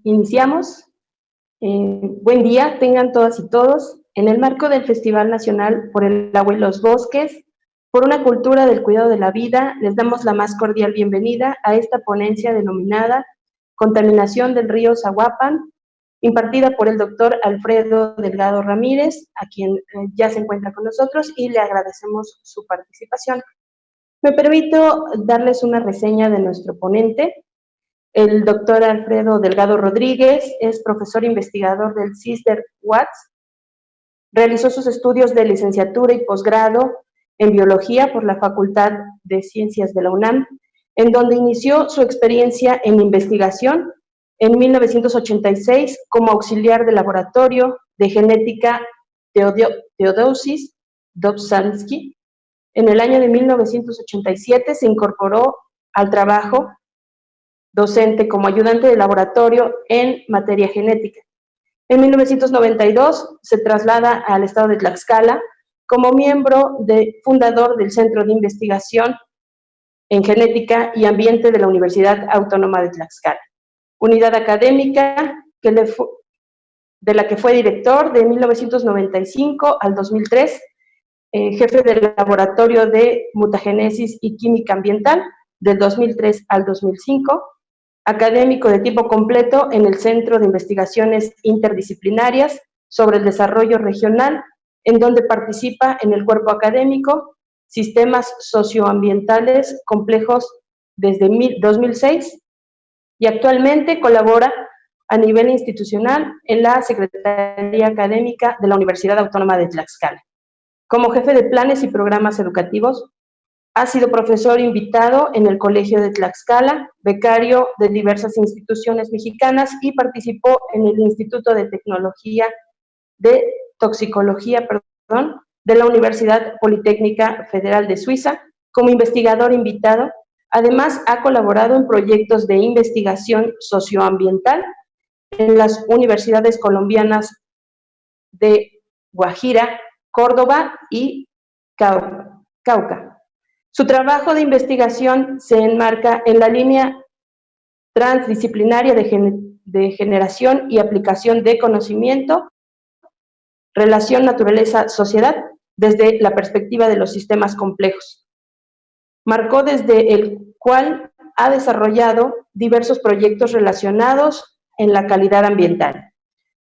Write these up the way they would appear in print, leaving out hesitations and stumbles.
Iniciamos. Buen día, tengan todas y todos. En el marco del Festival Nacional por el Agua y los Bosques, por una cultura del cuidado de la vida, les damos la más cordial bienvenida a esta ponencia denominada Contaminación del río Zaguapan, impartida por el doctor Alfredo Delgado Ramírez, a quien ya se encuentra con nosotros y le agradecemos su participación. Me permito darles una reseña de nuestro ponente. El doctor Alfredo Delgado Rodríguez es profesor investigador del CISDER UATS. Realizó sus estudios de licenciatura y posgrado en biología por la Facultad de Ciencias de la UNAM, en donde inició su experiencia en investigación en 1986 como auxiliar de laboratorio de genética Teodosis Dobzhansky. En el año de 1987 se incorporó al trabajo docente como ayudante de laboratorio en materia genética. En 1992 se traslada al estado de Tlaxcala como miembro fundador del Centro de Investigación en Genética y Ambiente de la Universidad Autónoma de Tlaxcala, unidad académica de la que fue director de 1995 al 2003, jefe del Laboratorio de Mutagénesis y Química Ambiental del 2003 al 2005, académico de tiempo completo en el Centro de Investigaciones Interdisciplinarias sobre el Desarrollo Regional, en donde participa en el cuerpo académico Sistemas Socioambientales Complejos desde 2006 y actualmente colabora a nivel institucional en la Secretaría Académica de la Universidad Autónoma de Tlaxcala. Como jefe de planes y programas educativos, ha sido profesor invitado en el Colegio de Tlaxcala, becario de diversas instituciones mexicanas y participó en el Instituto de Toxicología de la Universidad Politécnica Federal de Suiza como investigador invitado. Además, ha colaborado en proyectos de investigación socioambiental en las universidades colombianas de Guajira, Córdoba y Cauca. Su trabajo de investigación se enmarca en la línea transdisciplinaria de generación y aplicación de conocimiento, relación naturaleza-sociedad, desde la perspectiva de los sistemas complejos. Marcó desde el cual ha desarrollado diversos proyectos relacionados en la calidad ambiental,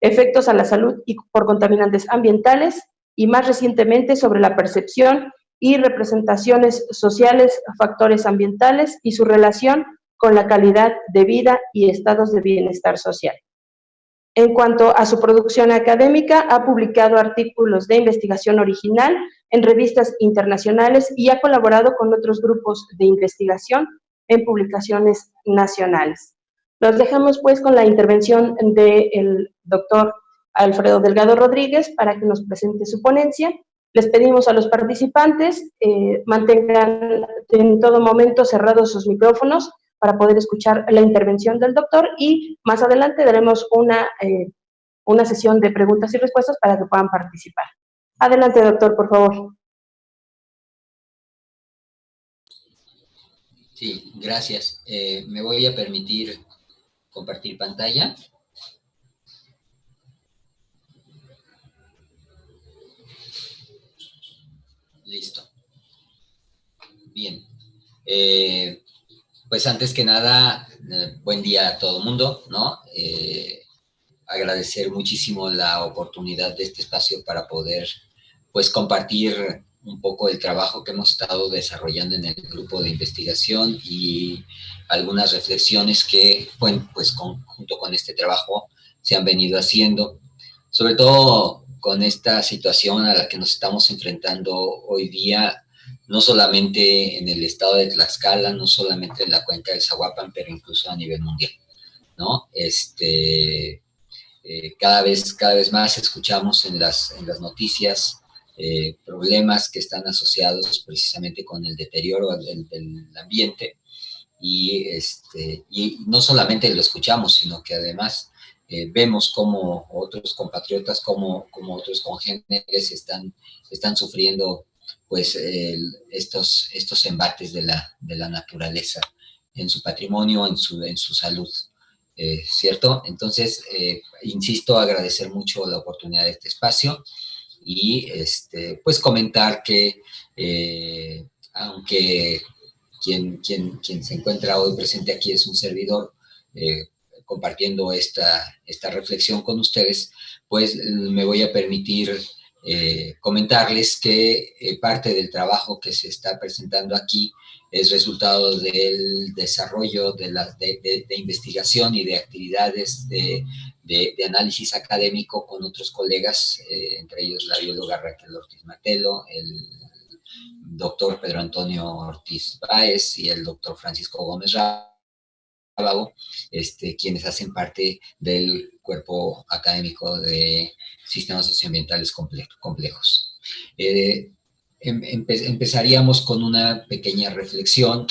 efectos a la salud y por contaminantes ambientales, y más recientemente sobre la percepción y representaciones sociales, factores ambientales y su relación con la calidad de vida y estados de bienestar social. En cuanto a su producción académica, ha publicado artículos de investigación original en revistas internacionales y ha colaborado con otros grupos de investigación en publicaciones nacionales. Los dejamos pues con la intervención del doctor Alfredo Delgado Rodríguez para que nos presente su ponencia. Les pedimos a los participantes mantengan en todo momento cerrados sus micrófonos para poder escuchar la intervención del doctor y más adelante daremos una sesión de preguntas y respuestas para que puedan participar. Adelante, doctor, por favor. Sí, gracias. Me voy a permitir compartir pantalla. Listo. Bien. Pues antes que nada, buen día a todo el mundo, ¿no? Agradecer muchísimo la oportunidad de este espacio para poder, pues, compartir un poco el trabajo que hemos estado desarrollando en el grupo de investigación y algunas reflexiones que, bueno, pues, junto con este trabajo se han venido haciendo, sobre todo con esta situación a la que nos estamos enfrentando hoy día, no solamente en el estado de Tlaxcala, no solamente en la cuenca del Zaguapan, pero incluso a nivel mundial, ¿no? Cada vez más escuchamos en las noticias problemas que están asociados precisamente con el deterioro del ambiente y no solamente lo escuchamos, sino que además vemos cómo otros compatriotas, como otros congéneres están sufriendo pues estos embates de la naturaleza en su patrimonio, en su salud. ¿cierto? Entonces, insisto, agradecer mucho la oportunidad de este espacio y pues comentar que aunque quien se encuentra hoy presente aquí es un servidor, compartiendo esta reflexión con ustedes, pues me voy a permitir comentarles que parte del trabajo que se está presentando aquí es resultado del desarrollo de investigación y de actividades de análisis académico con otros colegas, entre ellos la bióloga Raquel Ortiz Matelo, el doctor Pedro Antonio Ortiz Báez y el doctor Francisco Gómez Rábago, quienes hacen parte del cuerpo académico de sistemas socioambientales complejos. Empezaríamos con una pequeña reflexión,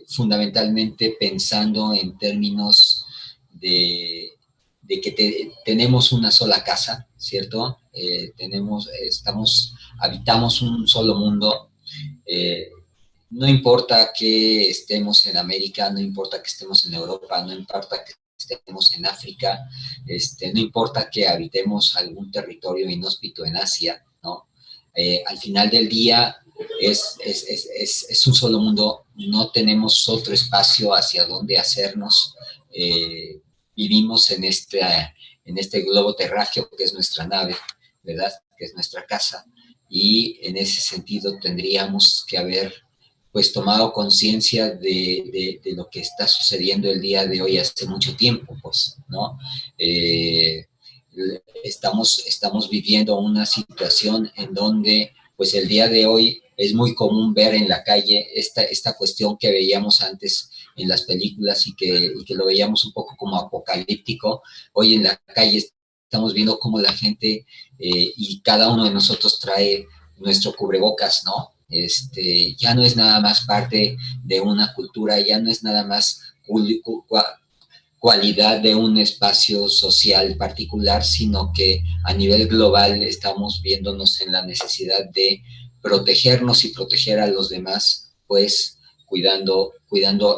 fundamentalmente pensando en términos de que tenemos una sola casa, ¿cierto? Habitamos un solo mundo. No importa que estemos en América, no importa que estemos en Europa, no importa que estemos en África, no importa que habitemos algún territorio inhóspito en Asia, ¿no? Al final del día es un solo mundo, no tenemos otro espacio hacia donde hacernos. Vivimos en este globo terráqueo que es nuestra nave, ¿verdad? Que es nuestra casa, y en ese sentido tendríamos que haber pues tomado conciencia de lo que está sucediendo el día de hoy hace mucho tiempo, pues, ¿no? Estamos viviendo una situación en donde, pues, el día de hoy es muy común ver en la calle esta cuestión que veíamos antes en las películas y que lo veíamos un poco como apocalíptico. Hoy en la calle estamos viendo cómo la gente y cada uno de nosotros trae nuestro cubrebocas, ¿no? Ya no es nada más parte de una cultura, ya no es nada más cualidad de un espacio social particular, sino que a nivel global estamos viéndonos en la necesidad de protegernos y proteger a los demás, pues cuidando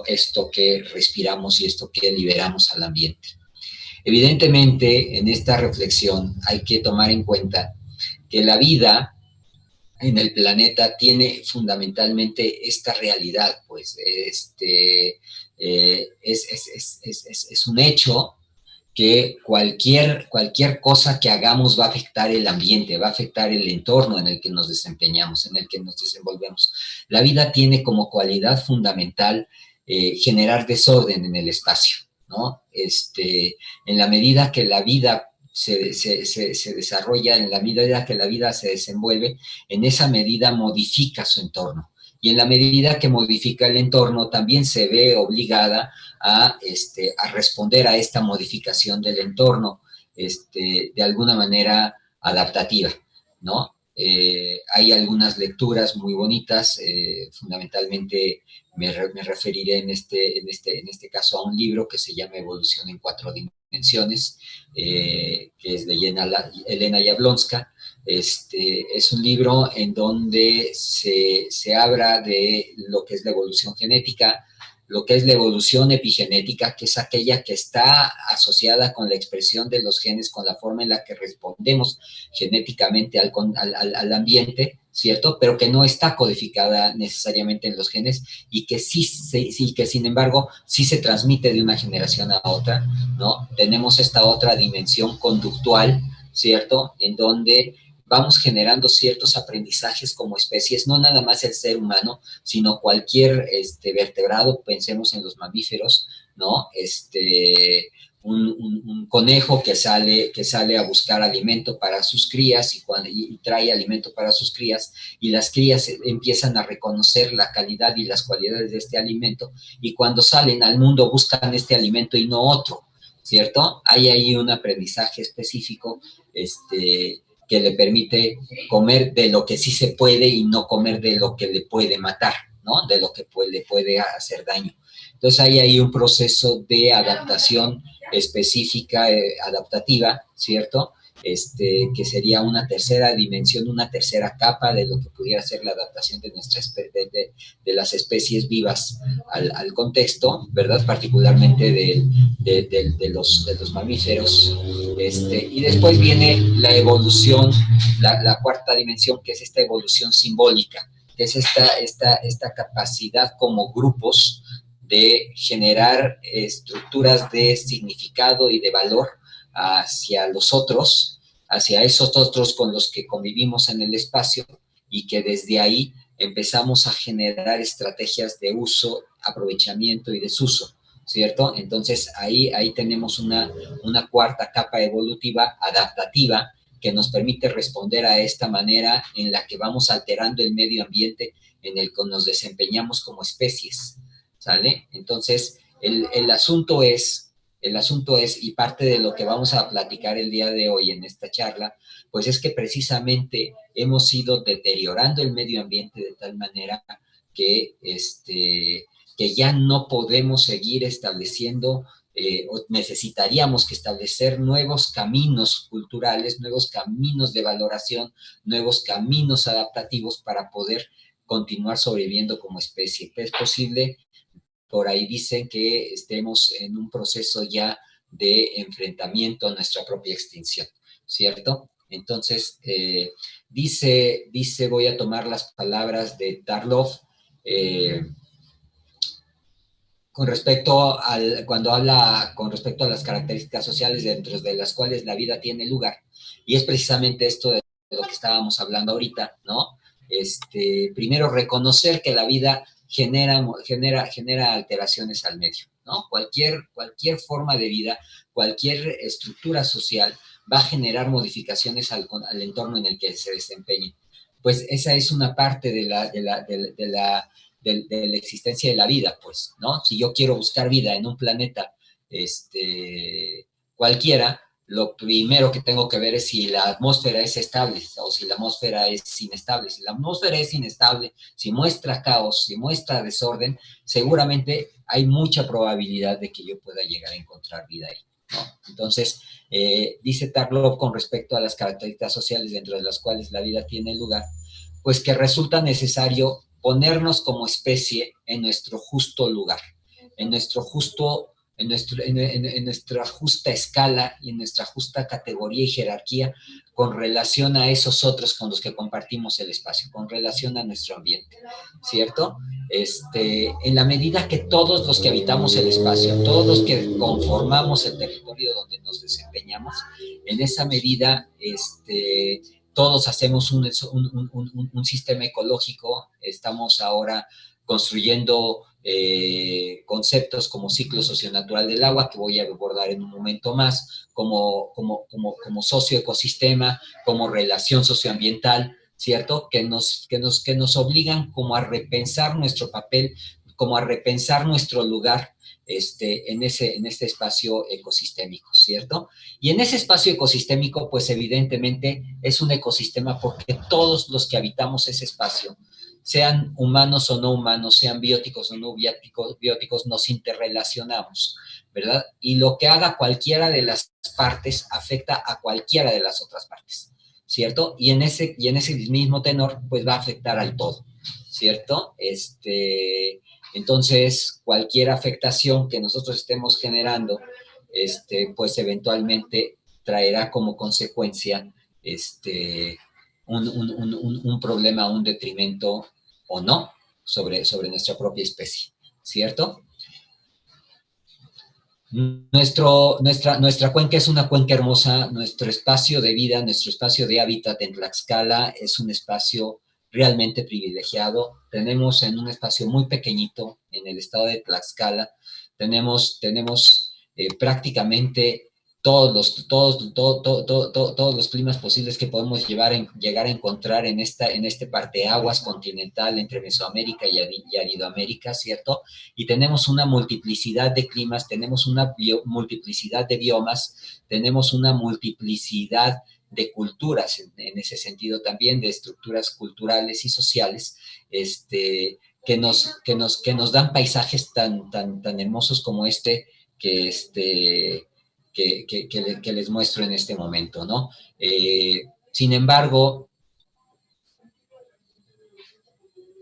esto que respiramos y esto que liberamos al ambiente. Evidentemente, en esta reflexión hay que tomar en cuenta que la vida en el planeta tiene fundamentalmente esta realidad, pues es un hecho que cualquier cosa que hagamos va a afectar el ambiente, va a afectar el entorno en el que nos desempeñamos, en el que nos desenvolvemos. La vida tiene como cualidad fundamental generar desorden en el espacio, ¿no? En la medida que la vida se desarrolla, en la medida que la vida se desenvuelve, en esa medida modifica su entorno. Y en la medida que modifica el entorno, también se ve obligada a responder a esta modificación del entorno de alguna manera adaptativa, ¿no? Hay algunas lecturas muy bonitas, fundamentalmente me referiré en este caso a un libro que se llama Evolución en 4 dimensiones, que es de Elena Jablonska. Es un libro en donde se habla de lo que es la evolución genética, lo que es la evolución epigenética, que es aquella que está asociada con la expresión de los genes, con la forma en la que respondemos genéticamente al ambiente, ¿cierto? Pero que no está codificada necesariamente en los genes y que que sin embargo sí se transmite de una generación a otra, ¿no? Tenemos esta otra dimensión conductual, ¿cierto? En donde vamos generando ciertos aprendizajes como especies, no nada más el ser humano, sino cualquier vertebrado, pensemos en los mamíferos, ¿no? Un conejo que sale a buscar alimento para sus crías y trae alimento para sus crías, y las crías empiezan a reconocer la calidad y las cualidades de este alimento, y cuando salen al mundo buscan este alimento y no otro, ¿cierto? Hay ahí un aprendizaje específico, que le permite comer de lo que sí se puede y no comer de lo que le puede matar, ¿no? De lo que le puede hacer daño. Entonces hay ahí un proceso de adaptación específica, adaptativa, ¿cierto? que sería una tercera dimensión, una tercera capa de lo que pudiera ser la adaptación de, de las especies vivas al contexto, ¿verdad? Particularmente de los mamíferos. Y después viene la evolución, la cuarta dimensión, que es esta evolución simbólica, que es esta capacidad como grupos de generar estructuras de significado y de valor hacia los otros, hacia esos otros con los que convivimos en el espacio, y que desde ahí empezamos a generar estrategias de uso, aprovechamiento y desuso, ¿cierto? Entonces ahí tenemos una cuarta capa evolutiva adaptativa que nos permite responder a esta manera en la que vamos alterando el medio ambiente en el que nos desempeñamos como especies, ¿sale? Entonces, el asunto es, y parte de lo que vamos a platicar el día de hoy en esta charla, pues es que precisamente hemos ido deteriorando el medio ambiente de tal manera que, que ya no podemos seguir estableciendo o necesitaríamos que establecer nuevos caminos culturales, nuevos caminos de valoración, nuevos caminos adaptativos para poder continuar sobreviviendo como especie. Es posible, por ahí dicen que estemos en un proceso ya de enfrentamiento a nuestra propia extinción, ¿cierto? Entonces, voy a tomar las palabras de Tarlov, con respecto cuando habla con respecto a las características sociales dentro de las cuales la vida tiene lugar. Y es precisamente esto de lo que estábamos hablando ahorita, ¿no? Primero, reconocer que la vida genera alteraciones al medio, ¿no? Cualquier forma de vida, cualquier estructura social va a generar modificaciones al entorno en el que se desempeñe. Pues esa es una parte de la existencia de la vida, pues, ¿no? Si yo quiero buscar vida en un planeta cualquiera, lo primero que tengo que ver es si la atmósfera es estable o si la atmósfera es inestable. Si la atmósfera es inestable, si muestra caos, si muestra desorden, seguramente hay mucha probabilidad de que yo pueda llegar a encontrar vida ahí, ¿no? Entonces, dice Tarlov con respecto a las características sociales dentro de las cuales la vida tiene lugar, pues que resulta necesario ponernos como especie en nuestro justo lugar, en nuestra justa escala y en nuestra justa categoría y jerarquía con relación a esos otros con los que compartimos el espacio, con relación a nuestro ambiente, ¿cierto? En la medida que todos los que habitamos el espacio, todos los que conformamos el territorio donde nos desempeñamos, en esa medida, todos hacemos un sistema ecológico. Estamos ahora construyendo conceptos como ciclo socionatural del agua, que voy a abordar en un momento más, como socioecosistema, como relación socioambiental, ¿cierto? Que nos obligan como a repensar nuestro papel, como a repensar nuestro lugar en este espacio ecosistémico, ¿cierto? Y en ese espacio ecosistémico, pues evidentemente es un ecosistema porque todos los que habitamos ese espacio, sean humanos o no humanos, sean bióticos o no bióticos, nos interrelacionamos, ¿verdad? Y lo que haga cualquiera de las partes afecta a cualquiera de las otras partes, ¿cierto? Y en ese mismo tenor, pues va a afectar al todo, ¿cierto? Entonces, cualquier afectación que nosotros estemos generando, pues eventualmente traerá como consecuencia un problema, un detrimento o no sobre nuestra propia especie, ¿cierto? Nuestra cuenca es una cuenca hermosa, nuestro espacio de vida, nuestro espacio de hábitat en Tlaxcala es un espacio realmente privilegiado. Tenemos en un espacio muy pequeñito en el estado de Tlaxcala, tenemos prácticamente todos los climas posibles que podemos llegar a encontrar en este parteaguas continental entre Mesoamérica y Aridoamérica, ¿cierto? Y tenemos una multiplicidad de climas, tenemos una multiplicidad de biomas, tenemos una multiplicidad de culturas, en ese sentido también, de estructuras culturales y sociales, que nos dan paisajes tan hermosos como que que les muestro en este momento, ¿no? Sin embargo,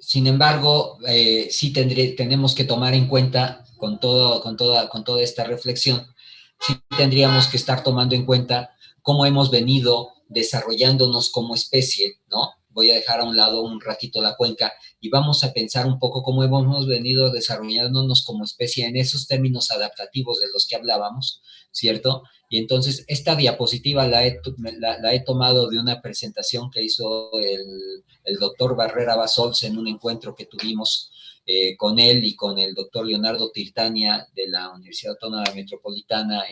sí tenemos que tomar en cuenta con toda esta reflexión, sí tendríamos que estar tomando en cuenta cómo hemos venido desarrollándonos como especie, ¿no? Voy a dejar a un lado un ratito la cuenca y vamos a pensar un poco cómo hemos venido desarrollándonos como especie en esos términos adaptativos de los que hablábamos, ¿cierto? Y entonces esta diapositiva la he tomado de una presentación que hizo el doctor Barrera Basols en un encuentro que tuvimos con él y con el doctor Leonardo Tirtania de la Universidad Autónoma Metropolitana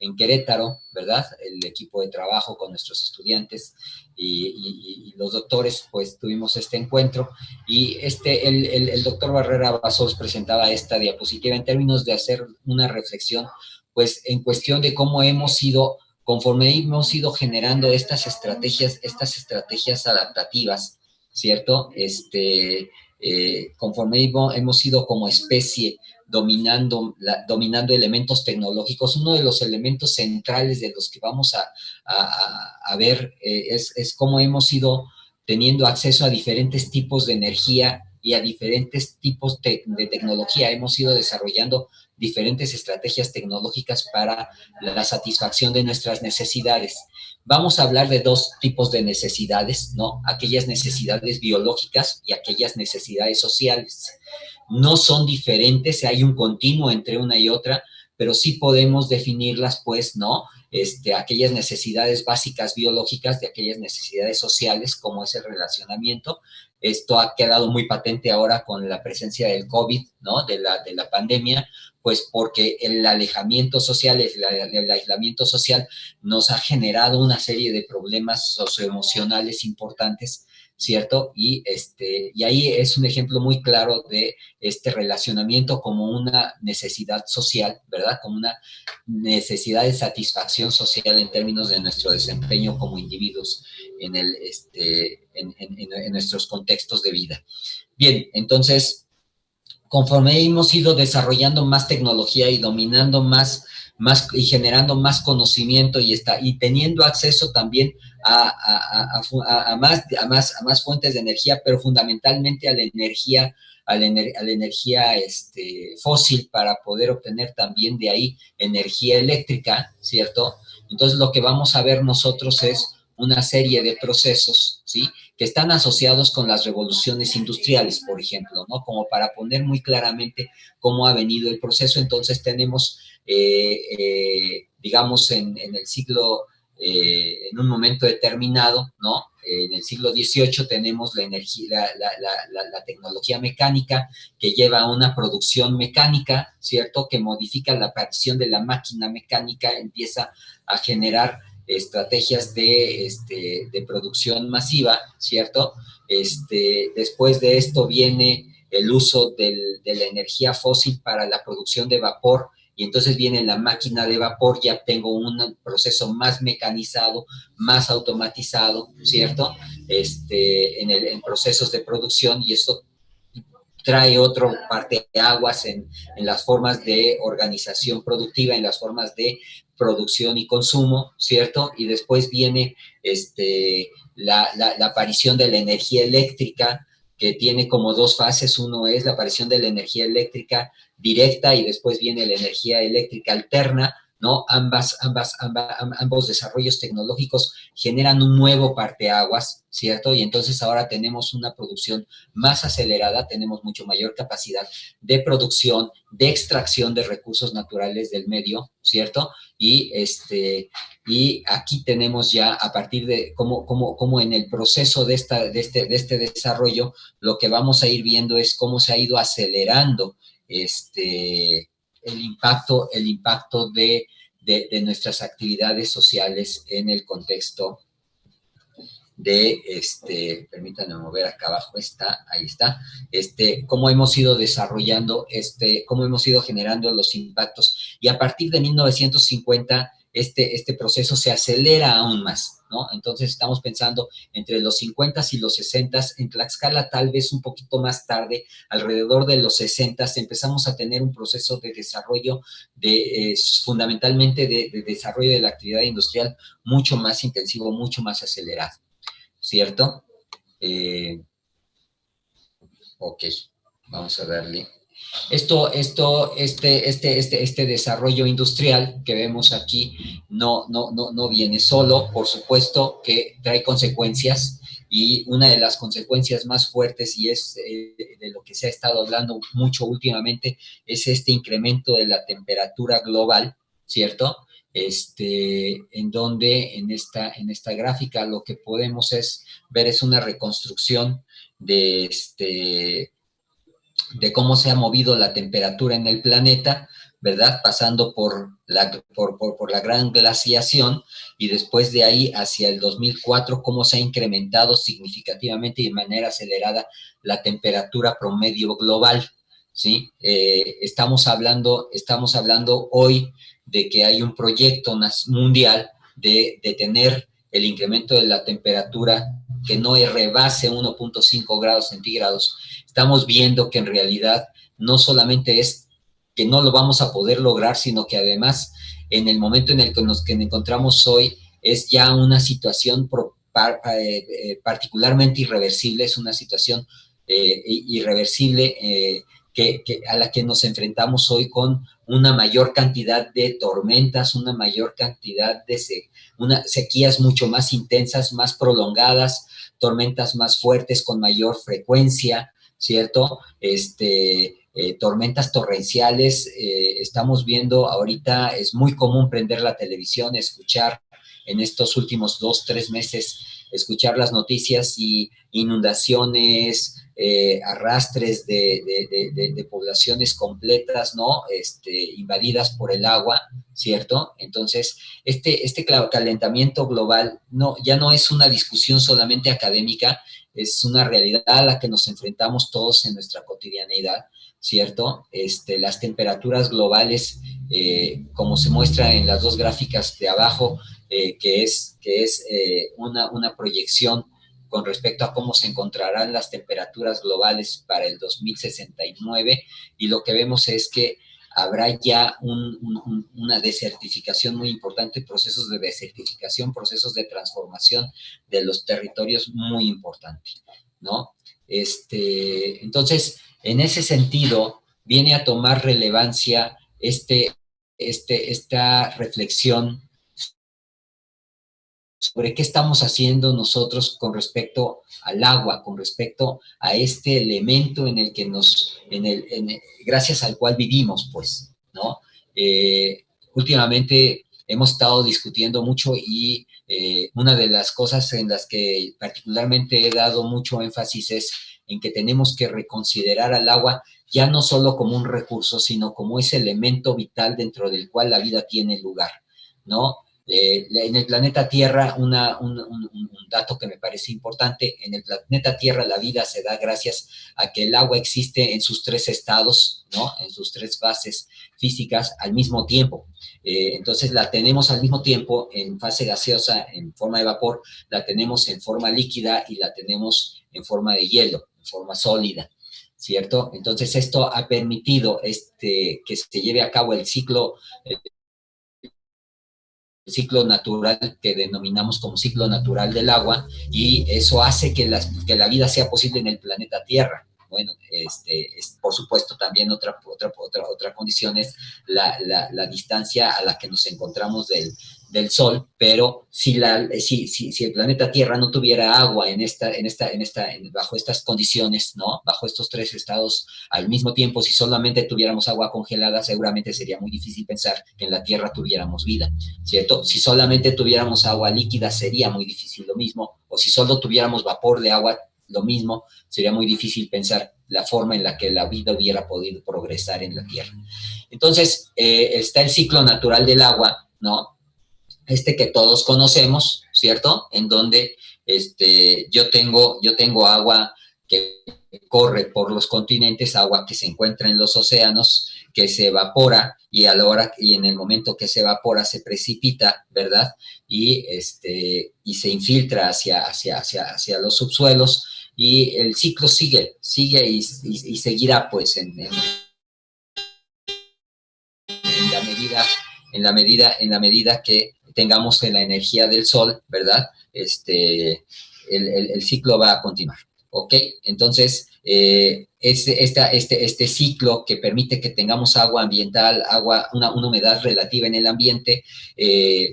en Querétaro, ¿verdad? El equipo de trabajo con nuestros estudiantes y los doctores, pues tuvimos este encuentro y el doctor Barrera Basols presentaba esta diapositiva en términos de hacer una reflexión, pues en cuestión de cómo hemos ido, conforme hemos ido generando estas estrategias adaptativas, ¿cierto? Conforme hemos ido como especie dominando elementos tecnológicos, uno de los elementos centrales de los que vamos a ver es cómo hemos ido teniendo acceso a diferentes tipos de energía y a diferentes tipos de tecnología. Hemos ido desarrollando diferentes estrategias tecnológicas para la satisfacción de nuestras necesidades. Vamos a hablar de dos tipos de necesidades, ¿no? Aquellas necesidades biológicas y aquellas necesidades sociales. No son diferentes, hay un continuo entre una y otra, pero sí podemos definirlas, pues, ¿no? Aquellas necesidades básicas biológicas de aquellas necesidades sociales, como es el relacionamiento. Esto ha quedado muy patente ahora con la presencia del COVID, ¿no? De la pandemia, pues porque el alejamiento social, el aislamiento social nos ha generado una serie de problemas socioemocionales importantes, ¿cierto? Y ahí es un ejemplo muy claro de este relacionamiento como una necesidad social, ¿verdad? Como una necesidad de satisfacción social en términos de nuestro desempeño como individuos en nuestros contextos de vida. Bien, entonces, conforme hemos ido desarrollando más tecnología y dominando más y generando más conocimiento y teniendo acceso también a más fuentes de energía, pero fundamentalmente a la energía fósil para poder obtener también de ahí energía eléctrica, ¿cierto? Entonces lo que vamos a ver nosotros es una serie de procesos, ¿sí? Que están asociados con las revoluciones industriales, por ejemplo, ¿no? Como para poner muy claramente cómo ha venido el proceso. Entonces tenemos, digamos, en el siglo, en un momento determinado, ¿no? En el siglo XVIII tenemos la tecnología mecánica que lleva a una producción mecánica, ¿cierto? Que modifica la aparición de la máquina mecánica, empieza a generar estrategias de producción masiva, ¿cierto? Después de esto viene el uso de la energía fósil para la producción de vapor y entonces viene la máquina de vapor, ya tengo un proceso más mecanizado, más automatizado, ¿cierto? En procesos de producción y esto trae otro parteaguas en las formas de organización productiva, en las formas de producción y consumo, ¿cierto? Y después viene la aparición de la energía eléctrica, que tiene como dos fases. Uno es la aparición de la energía eléctrica directa y después viene la energía eléctrica alterna, ¿no? Ambos desarrollos tecnológicos generan un nuevo parteaguas, ¿cierto? Y entonces ahora tenemos una producción más acelerada, tenemos mucho mayor capacidad de producción, de extracción de recursos naturales del medio, ¿cierto? Y aquí tenemos ya, a partir de cómo en el proceso de este desarrollo, lo que vamos a ir viendo es cómo se ha ido acelerando el impacto de nuestras actividades sociales en el contexto permítanme mover acá abajo, ahí está, cómo hemos ido desarrollando, cómo hemos ido generando los impactos, y a partir de 1950 este proceso se acelera aún más, ¿no? Entonces estamos pensando entre los 50 y los 60, en Tlaxcala tal vez un poquito más tarde, alrededor de los 60, empezamos a tener un proceso de desarrollo, fundamentalmente de desarrollo de la actividad industrial mucho más intensivo, mucho más acelerado, ¿cierto? Ok, vamos a darle. Este desarrollo industrial que vemos aquí no viene solo, por supuesto que trae consecuencias, y una de las consecuencias más fuertes, y es de lo que se ha estado hablando mucho últimamente, es este incremento de la temperatura global, ¿cierto? En donde en esta gráfica lo que podemos ver es una reconstrucción de cómo se ha movido la temperatura en el planeta, ¿verdad? Pasando por la gran glaciación, y después de ahí hacia el 2004, cómo se ha incrementado significativamente y de manera acelerada la temperatura promedio global, ¿sí? Estamos hablando hoy de que hay un proyecto mundial de tener el incremento de la temperatura que no rebase 1.5 grados centígrados. Estamos viendo que en realidad no solamente es que no lo vamos a poder lograr, sino que además en el momento en el que nos encontramos hoy es ya una situación particularmente irreversible, es una situación irreversible a la que nos enfrentamos hoy, con una mayor cantidad de tormentas, una mayor cantidad de sequías mucho más intensas, más prolongadas, tormentas más fuertes con mayor frecuencia, ¿cierto? Tormentas torrenciales. Estamos viendo ahorita, es muy común prender la televisión, escuchar en estos últimos 2-3 meses, escuchar las noticias y inundaciones, arrastres de poblaciones completas, ¿no? Invadidas por el agua, ¿cierto? Entonces, este calentamiento global ya no es una discusión solamente académica, es una realidad a la que nos enfrentamos todos en nuestra cotidianeidad, ¿cierto? Las temperaturas globales, como se muestra en las dos gráficas de abajo, que es una proyección con respecto a cómo se encontrarán las temperaturas globales para el 2069, y lo que vemos es que habrá ya una desertificación muy importante, procesos de desertificación, procesos de transformación de los territorios muy importantes, ¿no? Entonces, en ese sentido, viene a tomar relevancia esta reflexión sobre qué estamos haciendo nosotros con respecto al agua, con respecto a este elemento en el que gracias al cual vivimos, pues, ¿no? Últimamente hemos estado discutiendo mucho, y una de las cosas en las que particularmente he dado mucho énfasis es en que tenemos que reconsiderar al agua ya no solo como un recurso, sino como ese elemento vital dentro del cual la vida tiene lugar, ¿no? En el planeta Tierra, un dato que me parece importante: en el planeta Tierra la vida se da gracias a que el agua existe en sus 3 estados, ¿no? En sus 3 fases físicas al mismo tiempo. Entonces la tenemos al mismo tiempo en fase gaseosa, en forma de vapor, la tenemos en forma líquida y la tenemos en forma de hielo, en forma sólida, ¿cierto? Entonces esto ha permitido que se lleve a cabo el ciclo natural que denominamos como ciclo natural del agua, y eso hace que la vida sea posible en el planeta Tierra. Bueno, por supuesto, también otra condición es la distancia a la que nos encontramos del Sol, pero si el planeta Tierra no tuviera agua bajo estas condiciones, ¿no? Bajo estos 3 estados al mismo tiempo, si solamente tuviéramos agua congelada, seguramente sería muy difícil pensar que en la Tierra tuviéramos vida, ¿cierto? Si solamente tuviéramos agua líquida, sería muy difícil lo mismo, o si solo tuviéramos vapor de agua, lo mismo, sería muy difícil pensar la forma en la que la vida hubiera podido progresar en la Tierra. Entonces, está el ciclo natural del agua, ¿no? Que todos conocemos, ¿cierto? En donde yo tengo agua que corre por los continentes, agua que se encuentra en los océanos, que se evapora y en el momento que se evapora se precipita, ¿verdad? Y se infiltra hacia los subsuelos, y el ciclo sigue y seguirá, pues, en la medida que tengamos la energía del sol, ¿verdad? El ciclo va a continuar, ¿ok? Entonces, este ciclo que permite que tengamos agua ambiental, una humedad relativa en el ambiente,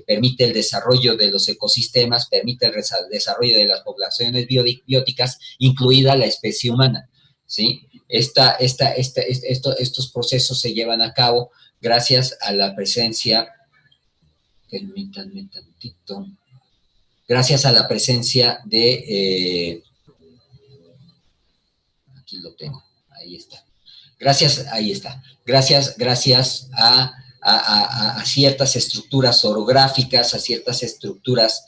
permite el desarrollo de los ecosistemas, permite el desarrollo de las poblaciones bióticas, incluida la especie humana, ¿sí? Estos procesos se llevan a cabo gracias a la presencia, permítanme tantito, gracias a la presencia de, aquí lo tengo, ahí está. Gracias a ciertas estructuras orográficas, a ciertas estructuras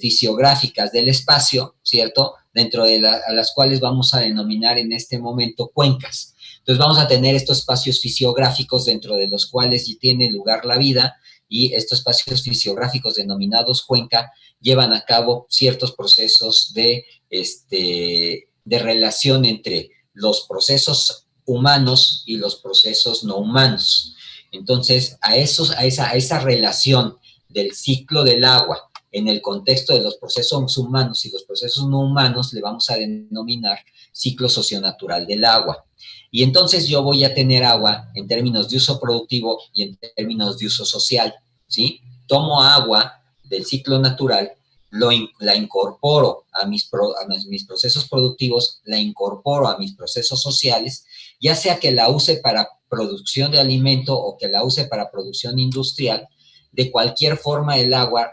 fisiográficas del espacio, ¿cierto? Dentro de a las cuales vamos a denominar en este momento cuencas. Entonces vamos a tener estos espacios fisiográficos dentro de los cuales tiene lugar la vida, y estos espacios fisiográficos denominados cuenca llevan a cabo ciertos procesos de relación entre los procesos humanos y los procesos no humanos. Entonces, a esa relación del ciclo del agua en el contexto de los procesos humanos y los procesos no humanos le vamos a denominar ciclo socionatural del agua. Y entonces yo voy a tener agua en términos de uso productivo y en términos de uso social, ¿sí? Tomo agua del ciclo natural, la incorporo a mis procesos productivos, la incorporo a mis procesos sociales, ya sea que la use para producción de alimento o que la use para producción industrial. De cualquier forma el agua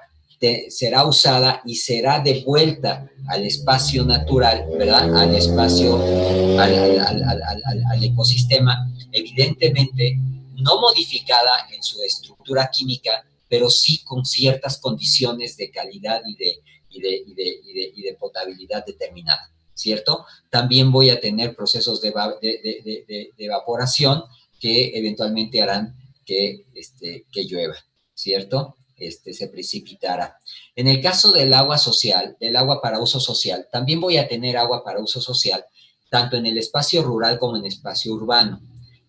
será usada y será devuelta al espacio natural, ¿verdad? Al espacio, al ecosistema, evidentemente no modificada en su estructura química, pero sí con ciertas condiciones de calidad y de potabilidad determinada, ¿cierto? También voy a tener procesos de evaporación que eventualmente harán que llueva, ¿cierto? Se precipitara. En el caso del agua social, del agua para uso social, también voy a tener agua para uso social, tanto en el espacio rural como en el espacio urbano,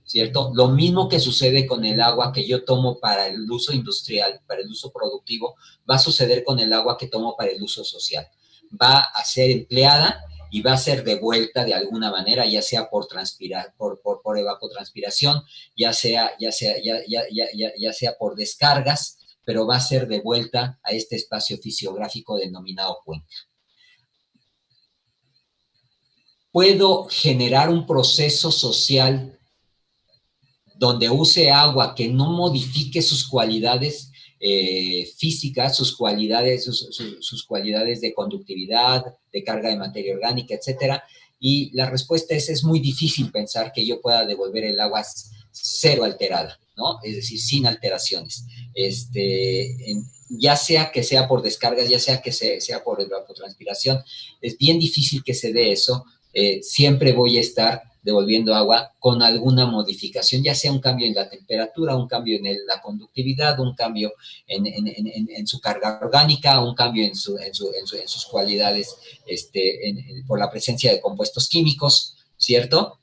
¿cierto? Lo mismo que sucede con el agua que yo tomo para el uso industrial, para el uso productivo, va a suceder con el agua que tomo para el uso social. Va a ser empleada y va a ser devuelta de alguna manera, ya sea por evapotranspiración, ya sea por descargas, pero va a ser devuelta a este espacio fisiográfico denominado cuenca. Puedo generar un proceso social donde use agua que no modifique sus cualidades físicas, sus cualidades de conductividad, de carga de materia orgánica, etcétera. Y la respuesta es muy difícil pensar que yo pueda devolver el agua cero alterada, ¿no? Es decir, sin alteraciones. Ya sea que sea por descargas, ya sea que sea por evapotranspiración, es bien difícil que se dé eso. Siempre voy a estar devolviendo agua con alguna modificación, ya sea un cambio en la temperatura, un cambio en la conductividad, un cambio en su carga orgánica, un cambio en sus cualidades por la presencia de compuestos químicos, ¿cierto?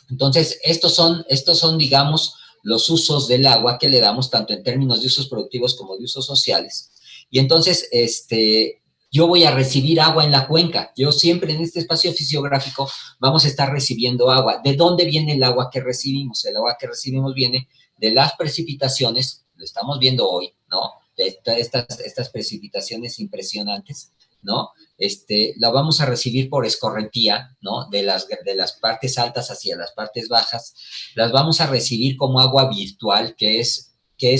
Entonces, estos son, digamos, los usos del agua que le damos tanto en términos de usos productivos como de usos sociales. Y entonces, yo voy a recibir agua en la cuenca. Yo siempre en este espacio fisiográfico vamos a estar recibiendo agua. ¿De dónde viene el agua que recibimos? El agua que recibimos viene de las precipitaciones, lo estamos viendo hoy, ¿no? De estas precipitaciones impresionantes, ¿no? La vamos a recibir por escorrentía, ¿no? De las partes altas hacia las partes bajas. Las vamos a recibir como agua virtual, que es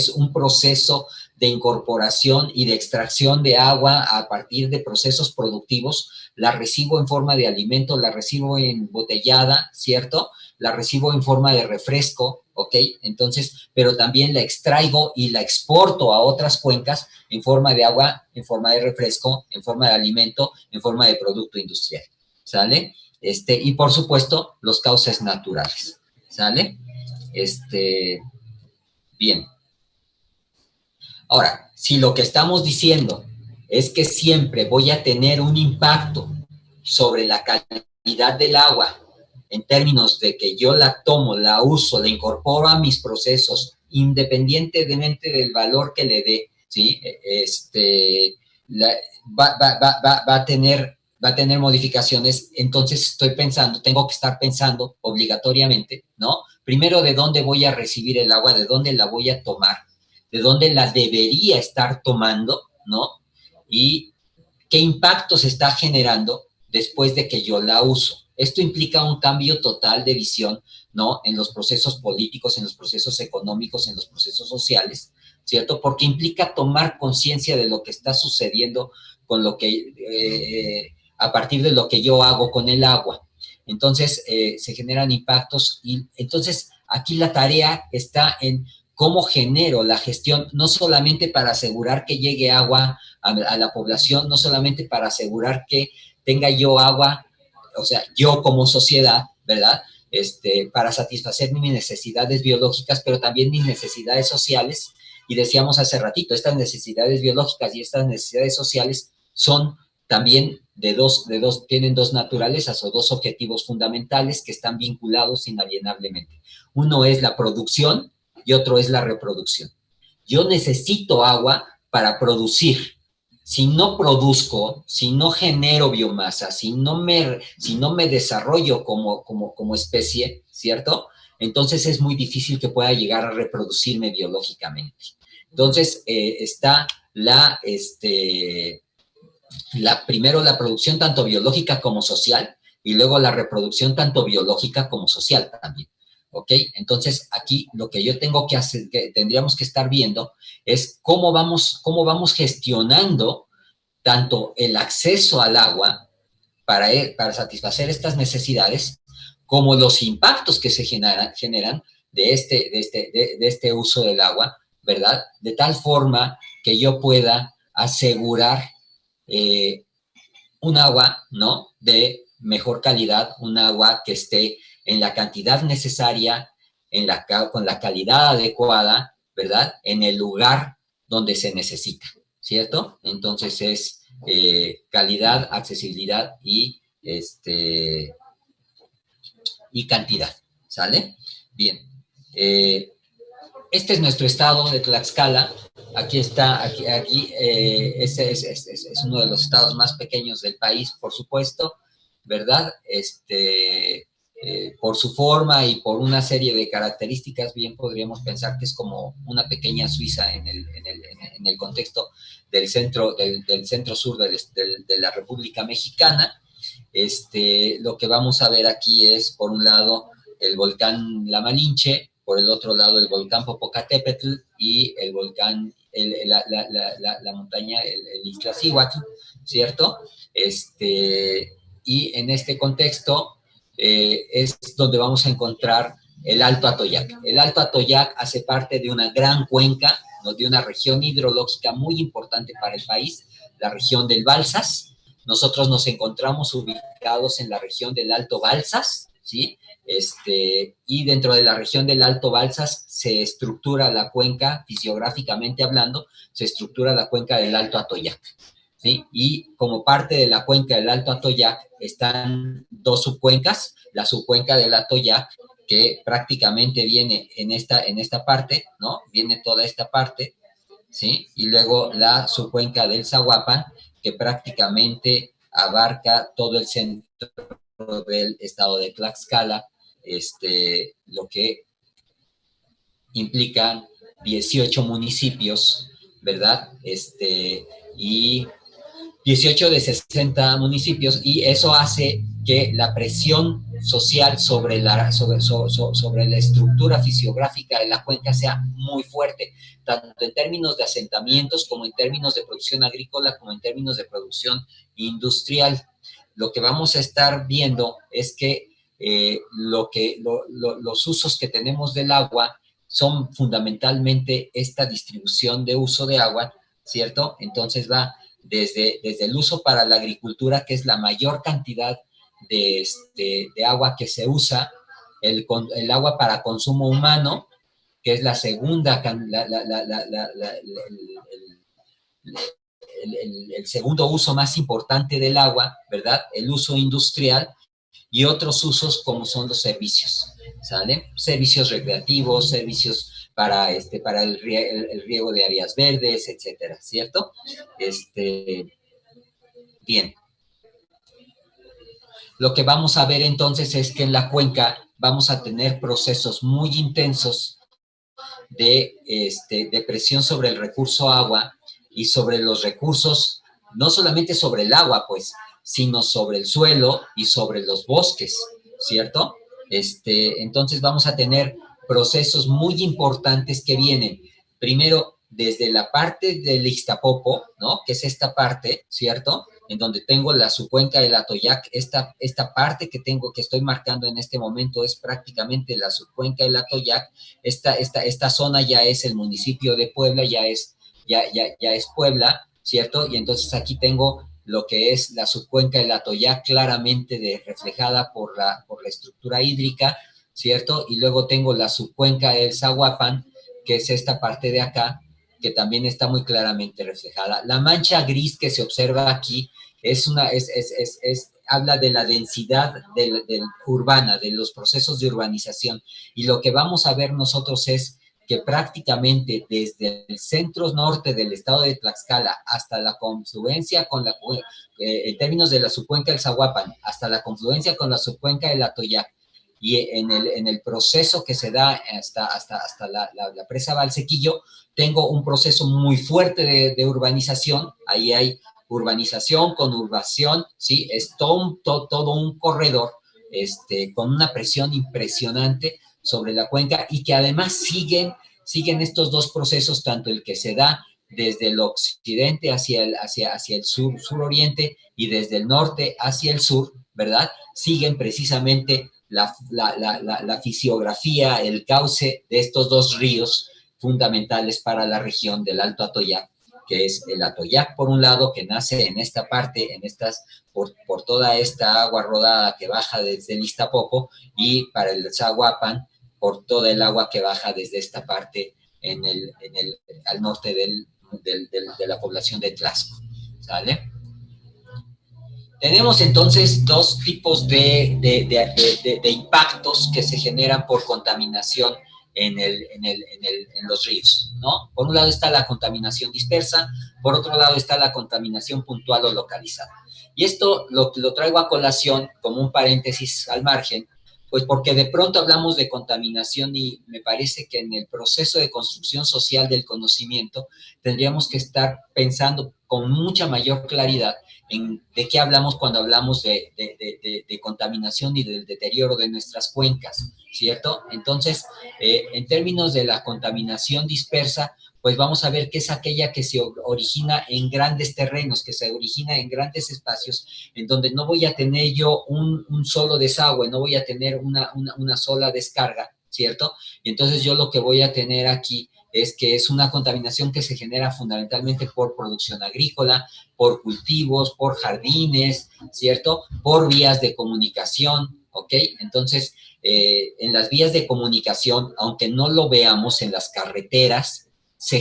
un proceso de incorporación y de extracción de agua a partir de procesos productivos. La recibo en forma de alimento, la recibo embotellada, ¿cierto? La recibo en forma de refresco, ¿ok? Entonces, pero también la extraigo y la exporto a otras cuencas en forma de agua, en forma de refresco, en forma de alimento, en forma de producto industrial, ¿sale? Y por supuesto, los cauces naturales, ¿sale? Bien. Ahora, si lo que estamos diciendo es que siempre voy a tener un impacto sobre la calidad del agua, en términos de que yo la tomo, la uso, la incorporo a mis procesos, independientemente del valor que le dé, ¿sí? Va a tener modificaciones. Entonces estoy pensando, tengo que estar pensando obligatoriamente, ¿no? Primero, de dónde voy a recibir el agua, de dónde la voy a tomar, de dónde la debería estar tomando, ¿no? Y qué impacto se está generando después de que yo la uso. Esto implica un cambio total de visión, ¿no? En los procesos políticos, en los procesos económicos, en los procesos sociales, ¿cierto? Porque implica tomar conciencia de lo que está sucediendo con lo que, a partir de lo que yo hago con el agua. Entonces, se generan impactos y entonces aquí la tarea está en cómo genero la gestión, no solamente para asegurar que llegue agua a la población, no solamente para asegurar que tenga yo agua, o sea, yo como sociedad, ¿verdad? Para satisfacer mis necesidades biológicas, pero también mis necesidades sociales. Y decíamos hace ratito, estas necesidades biológicas y estas necesidades sociales son también tienen dos naturalezas o dos objetivos fundamentales que están vinculados inalienablemente. Uno es la producción y otro es la reproducción. Yo necesito agua para producir. Si no produzco, si no genero biomasa, si no me desarrollo como especie, ¿cierto? Entonces es muy difícil que pueda llegar a reproducirme biológicamente. Entonces está primero la producción tanto biológica como social y luego la reproducción tanto biológica como social también. ¿Ok? Entonces, aquí lo que yo tengo que hacer, que tendríamos que estar viendo, es cómo vamos gestionando tanto el acceso al agua para satisfacer estas necesidades, como los impactos que se generan de este uso del agua, ¿verdad? De tal forma que yo pueda asegurar un agua, ¿no? De mejor calidad, un agua que esté en la cantidad necesaria, con la calidad adecuada, ¿verdad? En el lugar donde se necesita, ¿cierto? Entonces es calidad, accesibilidad y cantidad, ¿sale? Bien. Este es nuestro estado de Tlaxcala. Aquí está, este es uno de los estados más pequeños del país, por supuesto, ¿verdad? Por su forma y por una serie de características, bien podríamos pensar que es como una pequeña Suiza en el contexto del centro sur de la República Mexicana. Lo que vamos a ver aquí es, por un lado, el volcán La Malinche, por el otro lado el volcán Popocatépetl y el volcán, la montaña, el Iztaccíhuatl, ¿cierto? Y en este contexto es donde vamos a encontrar el Alto Atoyac. El Alto Atoyac hace parte de una gran cuenca, ¿no? De una región hidrológica muy importante para el país, la región del Balsas. Nosotros nos encontramos ubicados en la región del Alto Balsas, ¿sí? Y dentro de la región del Alto Balsas se estructura la cuenca, fisiográficamente hablando, se estructura la cuenca del Alto Atoyac, ¿sí? Y como parte de la cuenca del Alto Atoyac están dos subcuencas, la subcuenca del Atoyac, que prácticamente viene en esta parte, ¿no? Viene toda esta parte, ¿sí? Y luego la subcuenca del Zaguapan, que prácticamente abarca todo el centro del estado de Tlaxcala, lo que implican 18 municipios, ¿verdad? Y 18 de 60 municipios, y eso hace que la presión social sobre la estructura fisiográfica de la cuenca sea muy fuerte, tanto en términos de asentamientos como en términos de producción agrícola, como en términos de producción industrial. Lo que vamos a estar viendo es que los usos que tenemos del agua son fundamentalmente esta distribución de uso de agua, ¿cierto? Entonces va desde el uso para la agricultura, que es la mayor cantidad de agua que se usa, el agua para consumo humano, que es la segunda, el segundo uso más importante del agua, ¿verdad? El uso industrial y otros usos como son los servicios, ¿sale? Servicios recreativos, servicios para el riego de áreas verdes, etcétera, ¿cierto? Bien. Lo que vamos a ver entonces es que en la cuenca vamos a tener procesos muy intensos de presión sobre el recurso agua y sobre los recursos, no solamente sobre el agua, pues, sino sobre el suelo y sobre los bosques, ¿cierto? Entonces vamos a tener procesos muy importantes que vienen, primero, desde la parte del Ixtapopo, ¿no? Que es esta parte, ¿cierto? En donde tengo la subcuenca del Atoyac, esta parte que estoy marcando en este momento es prácticamente la subcuenca del Atoyac. Esta zona ya es el municipio de Puebla, ya es Puebla, ¿cierto? Y entonces aquí tengo lo que es la subcuenca del Atoyac claramente reflejada por la estructura hídrica, ¿cierto? Y luego tengo la subcuenca del Zaguapan, que es esta parte de acá, que también está muy claramente reflejada. La mancha gris que se observa aquí habla de la densidad urbana, de los procesos de urbanización. Y lo que vamos a ver nosotros es que prácticamente desde el centro norte del estado de Tlaxcala hasta la confluencia en términos de la subcuenca del Zaguapan, hasta la confluencia con la subcuenca del Atoyac, y en el proceso que se da hasta la presa Valsequillo, tengo un proceso muy fuerte de urbanización. Ahí hay urbanización, conurbación, ¿sí? Es todo un corredor con una presión impresionante sobre la cuenca y que además siguen estos dos procesos, tanto el que se da desde el occidente hacia el suroriente y desde el norte hacia el sur, ¿verdad? Siguen precisamente la fisiografía, el cauce de estos dos ríos fundamentales para la región del Alto Atoyac, que es el Atoyac, por un lado, que nace en esta parte, por toda esta agua rodada que baja desde el Iztapopo, y para el Zaguapan, por toda el agua que baja desde esta parte al norte de la población de Tlaxco, ¿sale? Tenemos entonces dos tipos de impactos que se generan por contaminación en los ríos, ¿no? Por un lado está la contaminación dispersa, por otro lado está la contaminación puntual o localizada. Y esto lo traigo a colación como un paréntesis al margen, pues porque de pronto hablamos de contaminación y me parece que en el proceso de construcción social del conocimiento tendríamos que estar pensando con mucha mayor claridad de qué hablamos cuando hablamos de contaminación y del deterioro de nuestras cuencas, ¿cierto? Entonces, en términos de la contaminación dispersa, pues vamos a ver que es aquella que se origina en grandes terrenos, que se origina en grandes espacios, en donde no voy a tener yo un solo desagüe, no voy a tener una sola descarga, ¿cierto? Y entonces yo lo que voy a tener aquí es que es una contaminación que se genera fundamentalmente por producción agrícola, por cultivos, por jardines, ¿cierto? Por vías de comunicación, ¿ok? Entonces, en las vías de comunicación, aunque no lo veamos en las carreteras, se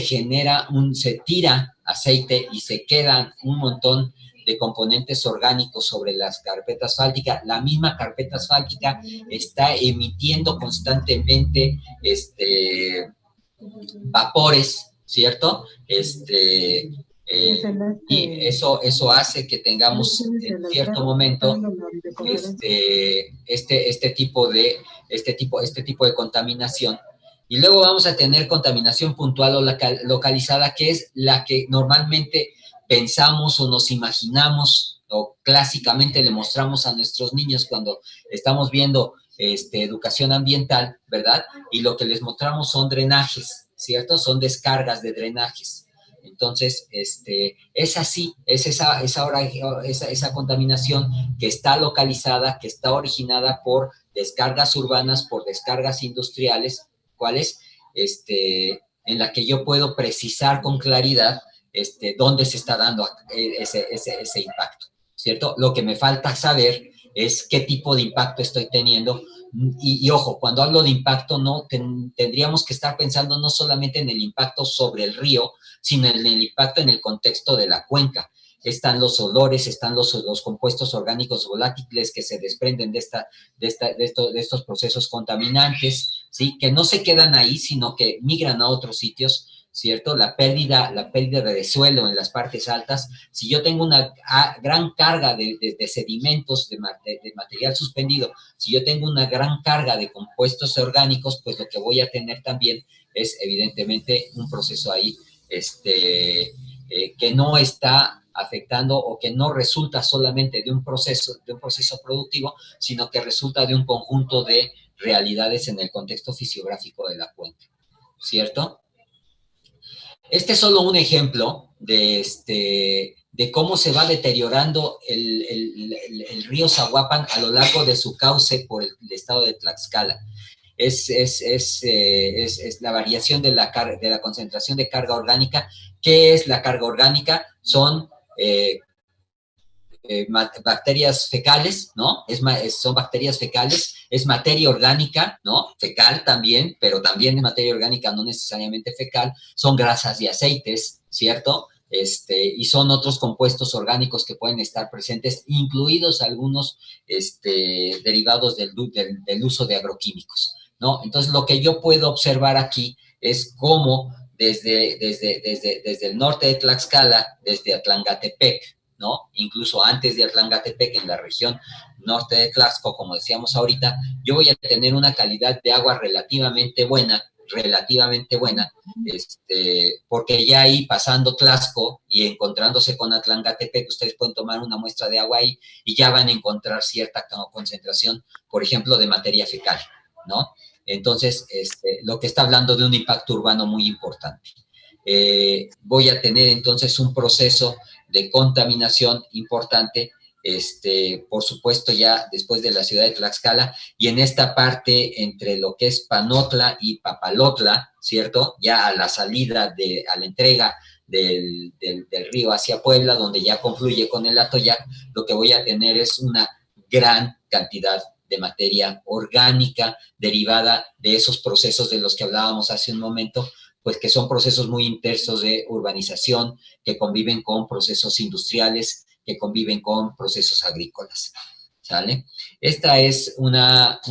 tira aceite y se quedan un montón de componentes orgánicos sobre las carpetas asfálticas. La misma carpeta asfáltica está emitiendo constantemente vapores, ¿cierto? Y eso hace que tengamos en cierto momento este tipo de contaminación. Y luego vamos a tener contaminación puntual o localizada, que es la que normalmente pensamos o nos imaginamos o clásicamente le mostramos a nuestros niños cuando estamos viendo educación ambiental, ¿verdad? Y lo que les mostramos son drenajes, ¿cierto? Son descargas de drenajes. Entonces, es así, es esa contaminación que está localizada, que está originada por descargas urbanas, por descargas industriales, ¿cuáles? En la que yo puedo precisar con claridad dónde se está dando ese impacto, ¿cierto? Lo que me falta saber es qué tipo de impacto estoy teniendo. Y ojo, cuando hablo de impacto, no tendríamos que estar pensando no solamente en el impacto sobre el río, sino en el impacto en el contexto de la cuenca. Están los olores, están los compuestos orgánicos volátiles que se desprenden de estos procesos contaminantes, ¿sí? Que no se quedan ahí, sino que migran a otros sitios, ¿cierto? La pérdida de suelo en las partes altas. Si yo tengo una gran carga de sedimentos, de material suspendido, si yo tengo una gran carga de compuestos orgánicos, pues lo que voy a tener también es evidentemente un proceso ahí que no está afectando o que no resulta solamente de un proceso productivo, sino que resulta de un conjunto de realidades en el contexto fisiográfico de la cuenca, ¿cierto? Este es solo un ejemplo de cómo se va deteriorando el río Zaguapan a lo largo de su cauce por el estado de Tlaxcala. Es la variación de la concentración de carga orgánica. ¿Qué es la carga orgánica? Son bacterias fecales, ¿no? Son bacterias fecales, es materia orgánica, ¿no? Fecal también, pero también es materia orgánica, no necesariamente fecal, son grasas y aceites, ¿cierto? Y son otros compuestos orgánicos que pueden estar presentes, incluidos algunos derivados del uso de agroquímicos, ¿no? Entonces, lo que yo puedo observar aquí es cómo desde el norte de Tlaxcala, desde Atlangatepec, ¿no? Incluso antes de Atlangatepec, en la región norte de Tlaxco, como decíamos ahorita, yo voy a tener una calidad de agua relativamente buena, porque ya ahí pasando Tlaxco y encontrándose con Atlangatepec, ustedes pueden tomar una muestra de agua ahí y ya van a encontrar cierta concentración, por ejemplo, de materia fecal, ¿no? Entonces, lo que está hablando de un impacto urbano muy importante. Voy a tener entonces un proceso de contaminación importante, por supuesto ya después de la ciudad de Tlaxcala, y en esta parte entre lo que es Panotla y Papalotla, ¿cierto? Ya a la salida, a la entrega del río hacia Puebla, donde ya confluye con el Atoyac, lo que voy a tener es una gran cantidad de materia orgánica derivada de esos procesos de los que hablábamos hace un momento, pues que son procesos muy intensos de urbanización, que conviven con procesos industriales, que conviven con procesos agrícolas, ¿sale? Esta es una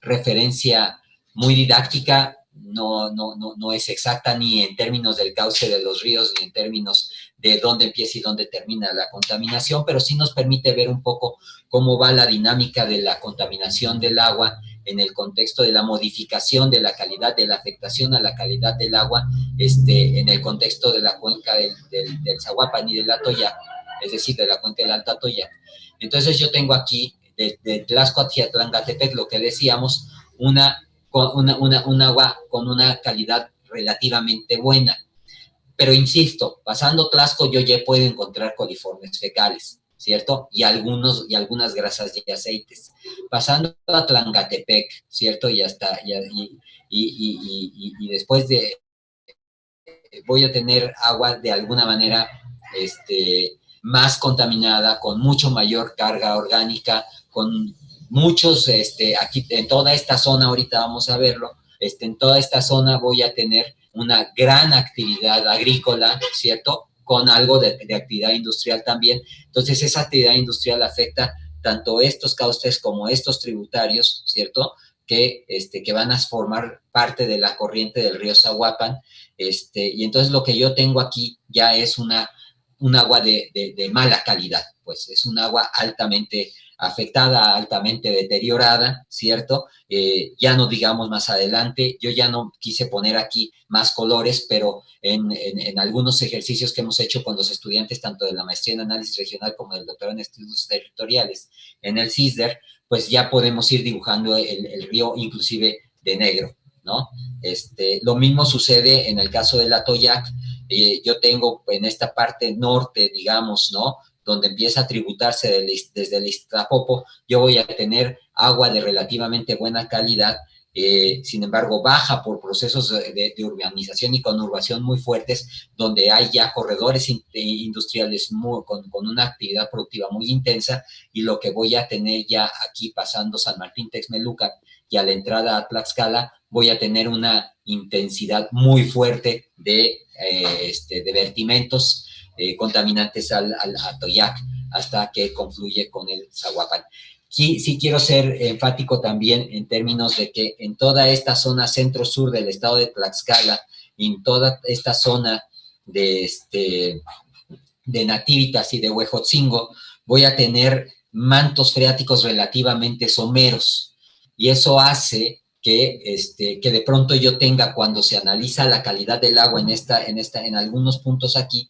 referencia muy didáctica, no es exacta ni en términos del cauce de los ríos, ni en términos de dónde empieza y dónde termina la contaminación, pero sí nos permite ver un poco cómo va la dinámica de la contaminación del agua en el contexto de la modificación de la calidad, de la afectación a la calidad del agua, en el contexto de la cuenca del Zaguapan y del Atoyac, es decir, de la cuenca del Alto Atoyac. Entonces yo tengo aquí, de Tlaxco hacia Tlangatepec, lo que decíamos, un agua con una calidad relativamente buena. Pero insisto, pasando Tlaxco yo ya puedo encontrar coliformes fecales, ¿cierto? Y algunas grasas y aceites. Pasando a Tlangatepec, ¿cierto? Y hasta, y después voy a tener agua de alguna manera más contaminada, con mucho mayor carga orgánica, con muchos, aquí en toda esta zona, ahorita vamos a verlo, en toda esta zona voy a tener una gran actividad agrícola, ¿cierto? Con algo de actividad industrial también. Entonces, esa actividad industrial afecta tanto estos cauces como estos tributarios, ¿cierto? Que van a formar parte de la corriente del río Zaguapan. Y entonces lo que yo tengo aquí ya es un agua de mala calidad, pues es un agua altamente afectada, altamente deteriorada, ¿cierto? Ya no digamos más adelante, yo ya no quise poner aquí más colores, pero en algunos ejercicios que hemos hecho con los estudiantes, tanto de la maestría en análisis regional como del doctorado en estudios territoriales en el CISDER, pues ya podemos ir dibujando el río inclusive de negro, ¿no? Lo mismo sucede en el caso del Atoyac. Yo tengo en esta parte norte, digamos, ¿no? Donde empieza a tributarse desde el Iztapopo, yo voy a tener agua de relativamente buena calidad, sin embargo baja por procesos de urbanización y conurbación muy fuertes, donde hay ya corredores industriales con una actividad productiva muy intensa, y lo que voy a tener ya aquí pasando San Martín Texmelucan y a la entrada a Tlaxcala, voy a tener una intensidad muy fuerte de vertimentos contaminantes al Atoyac, hasta que confluye con el Zaguapan. Sí quiero ser enfático también en términos de que en toda esta zona centro-sur del estado de Tlaxcala, y en toda esta zona de Nativitas y de Huejotzingo, voy a tener mantos freáticos relativamente someros, y eso hace que de pronto yo tenga, cuando se analiza la calidad del agua en algunos puntos aquí,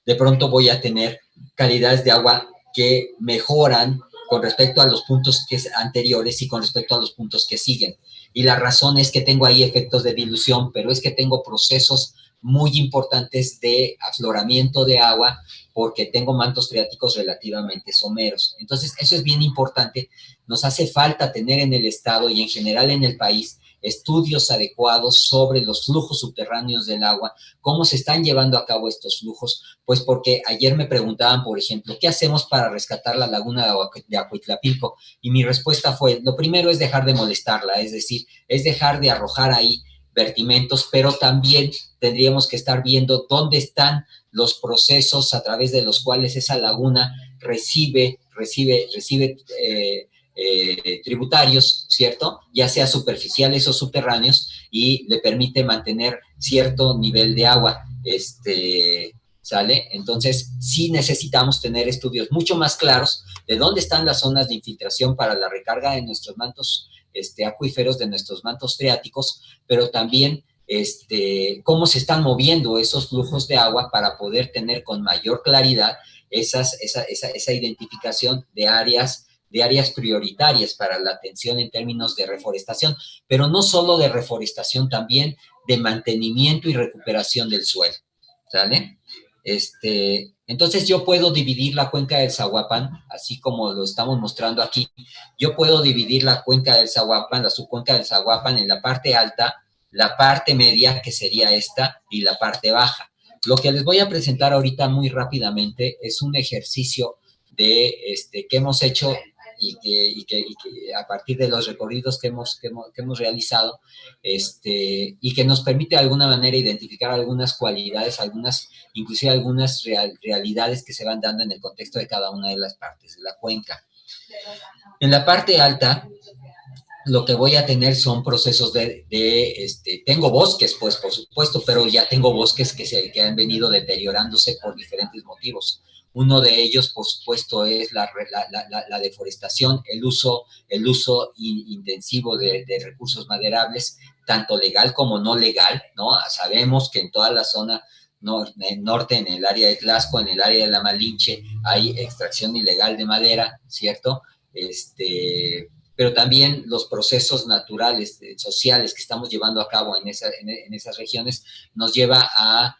de pronto voy a tener calidades de agua que mejoran con respecto a los puntos anteriores y con respecto a los puntos que siguen. Y la razón es que tengo ahí efectos de dilución, pero es que tengo procesos muy importantes de afloramiento de agua, porque tengo mantos freáticos relativamente someros. Entonces, eso es bien importante. Nos hace falta tener en el estado y en general en el país estudios adecuados sobre los flujos subterráneos del agua, cómo se están llevando a cabo estos flujos, pues porque ayer me preguntaban, por ejemplo, ¿qué hacemos para rescatar la laguna de Acuitlapilco? Y mi respuesta fue, lo primero es dejar de molestarla, es decir, es dejar de arrojar ahí vertimentos, pero también tendríamos que estar viendo dónde están los procesos a través de los cuales esa laguna recibe tributarios, ¿cierto? Ya sea superficiales o subterráneos, y le permite mantener cierto nivel de agua, ¿sale? Entonces, sí necesitamos tener estudios mucho más claros de dónde están las zonas de infiltración para la recarga de nuestros mantos acuíferos, de nuestros mantos freáticos, pero también cómo se están moviendo esos flujos de agua para poder tener con mayor claridad esa identificación de áreas prioritarias para la atención en términos de reforestación, pero no solo de reforestación, también de mantenimiento y recuperación del suelo, ¿sale? Entonces yo puedo dividir la cuenca del Zaguapan, así como lo estamos mostrando aquí. Yo puedo dividir la cuenca del Zaguapan, la subcuenca del Zaguapan, en la parte alta, la parte media, que sería esta, y la parte baja. Lo que les voy a presentar ahorita muy rápidamente es un ejercicio que hemos hecho y que a partir de los recorridos que hemos realizado, y que nos permite de alguna manera identificar algunas cualidades, inclusive algunas realidades que se van dando en el contexto de cada una de las partes de la cuenca. En la parte alta, lo que voy a tener son procesos tengo bosques, pues, por supuesto, pero ya tengo bosques que han venido deteriorándose por diferentes motivos. Uno de ellos, por supuesto, es la deforestación, el uso intensivo de recursos maderables, tanto legal como no legal, ¿no? Sabemos que en toda la zona norte, en el área de Tlaxco, en el área de la Malinche, hay extracción ilegal de madera, ¿cierto? Pero también los procesos naturales, sociales que estamos llevando a cabo en esas regiones nos lleva a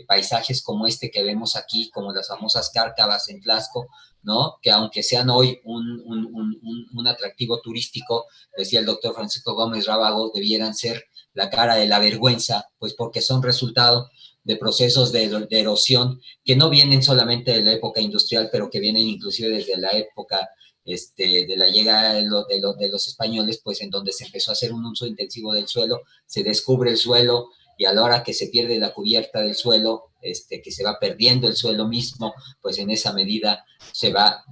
paisajes como este que vemos aquí, como las famosas cárcavas en Tlaxco, ¿no? Que aunque sean hoy un atractivo turístico, decía el doctor Francisco Gómez Rábago, debieran ser la cara de la vergüenza, pues porque son resultado de procesos de erosión que no vienen solamente de la época industrial, pero que vienen inclusive desde la época de la llegada de los españoles, pues en donde se empezó a hacer un uso intensivo del suelo, se descubre el suelo, y a la hora que se pierde la cubierta del suelo, que se va perdiendo el suelo mismo, pues en esa medida se va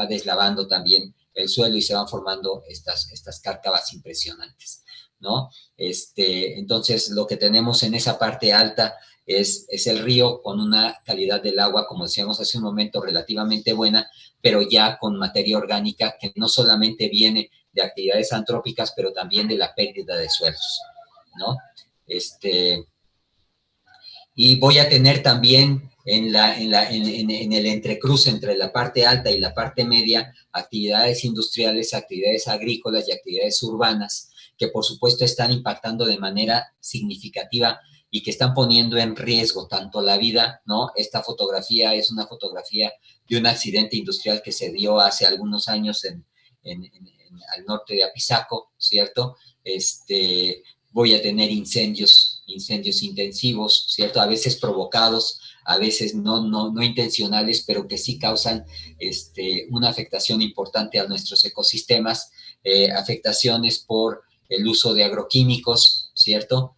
deslavando también el suelo, y se van formando estas cárcavas impresionantes, ¿no? Entonces, lo que tenemos en esa parte alta es el río, con una calidad del agua, como decíamos hace un momento, relativamente buena, pero ya con materia orgánica que no solamente viene de actividades antrópicas, pero también de la pérdida de suelos, ¿no? Y voy a tener también en el entrecruz entre la parte alta y la parte media actividades industriales, actividades agrícolas y actividades urbanas, que por supuesto están impactando de manera significativa y que están poniendo en riesgo tanto la vida, ¿no? Esta fotografía es una fotografía de un accidente industrial que se dio hace algunos años al norte de Apizaco, ¿cierto? Voy a tener incendios intensivos, ¿cierto? A veces provocados, a veces no intencionales, pero que sí causan una afectación importante a nuestros ecosistemas, afectaciones por el uso de agroquímicos, ¿cierto?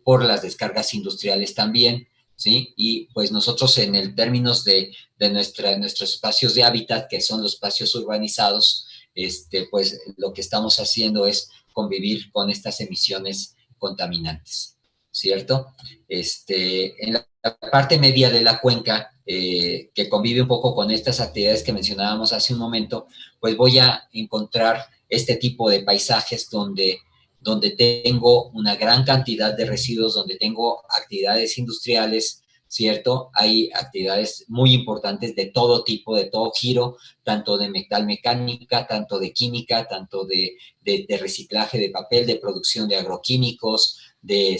Por las descargas industriales también, ¿sí? Y pues nosotros en el términos de nuestros espacios de hábitat, que son los espacios urbanizados, pues lo que estamos haciendo es convivir con estas emisiones contaminantes, ¿cierto? En la parte media de la cuenca, que convive un poco con estas actividades que mencionábamos hace un momento, pues voy a encontrar este tipo de paisajes donde tengo una gran cantidad de residuos, donde tengo actividades industriales, ¿cierto? Hay actividades muy importantes de todo tipo, de todo giro, tanto de metalmecánica, tanto de química, tanto de reciclaje de papel, de producción de agroquímicos, de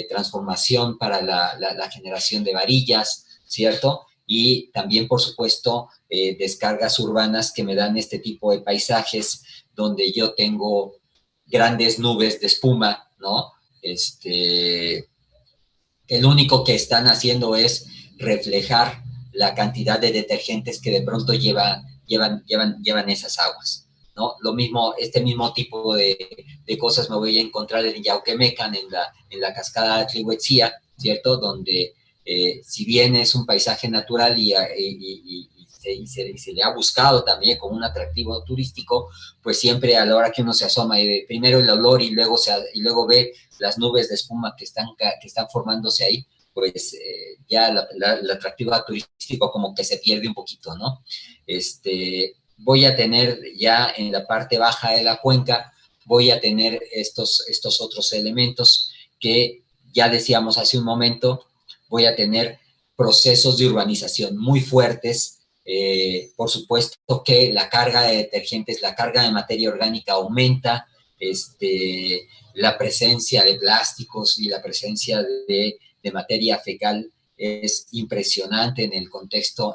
transformación para la generación de varillas, ¿cierto? Y también, por supuesto, descargas urbanas que me dan este tipo de paisajes donde yo tengo grandes nubes de espuma, ¿no? El único que están haciendo es reflejar la cantidad de detergentes que de pronto llevan esas aguas, ¿no? Lo mismo, este mismo tipo de cosas me voy a encontrar en Yauquemecan, en la cascada de Tlihuetzía, ¿cierto? Donde, si bien es un paisaje natural y se le ha buscado también como un atractivo turístico, pues siempre a la hora que uno se asoma y ve primero el olor y luego ve las nubes de espuma que están formándose ahí, pues ya el atractivo turístico como que se pierde un poquito, ¿no? Voy a tener ya en la parte baja de la cuenca, voy a tener estos otros elementos que ya decíamos hace un momento, voy a tener procesos de urbanización muy fuertes. Por supuesto que la carga de detergentes, la carga de materia orgánica aumenta, la presencia de plásticos y la presencia de materia fecal es impresionante en el contexto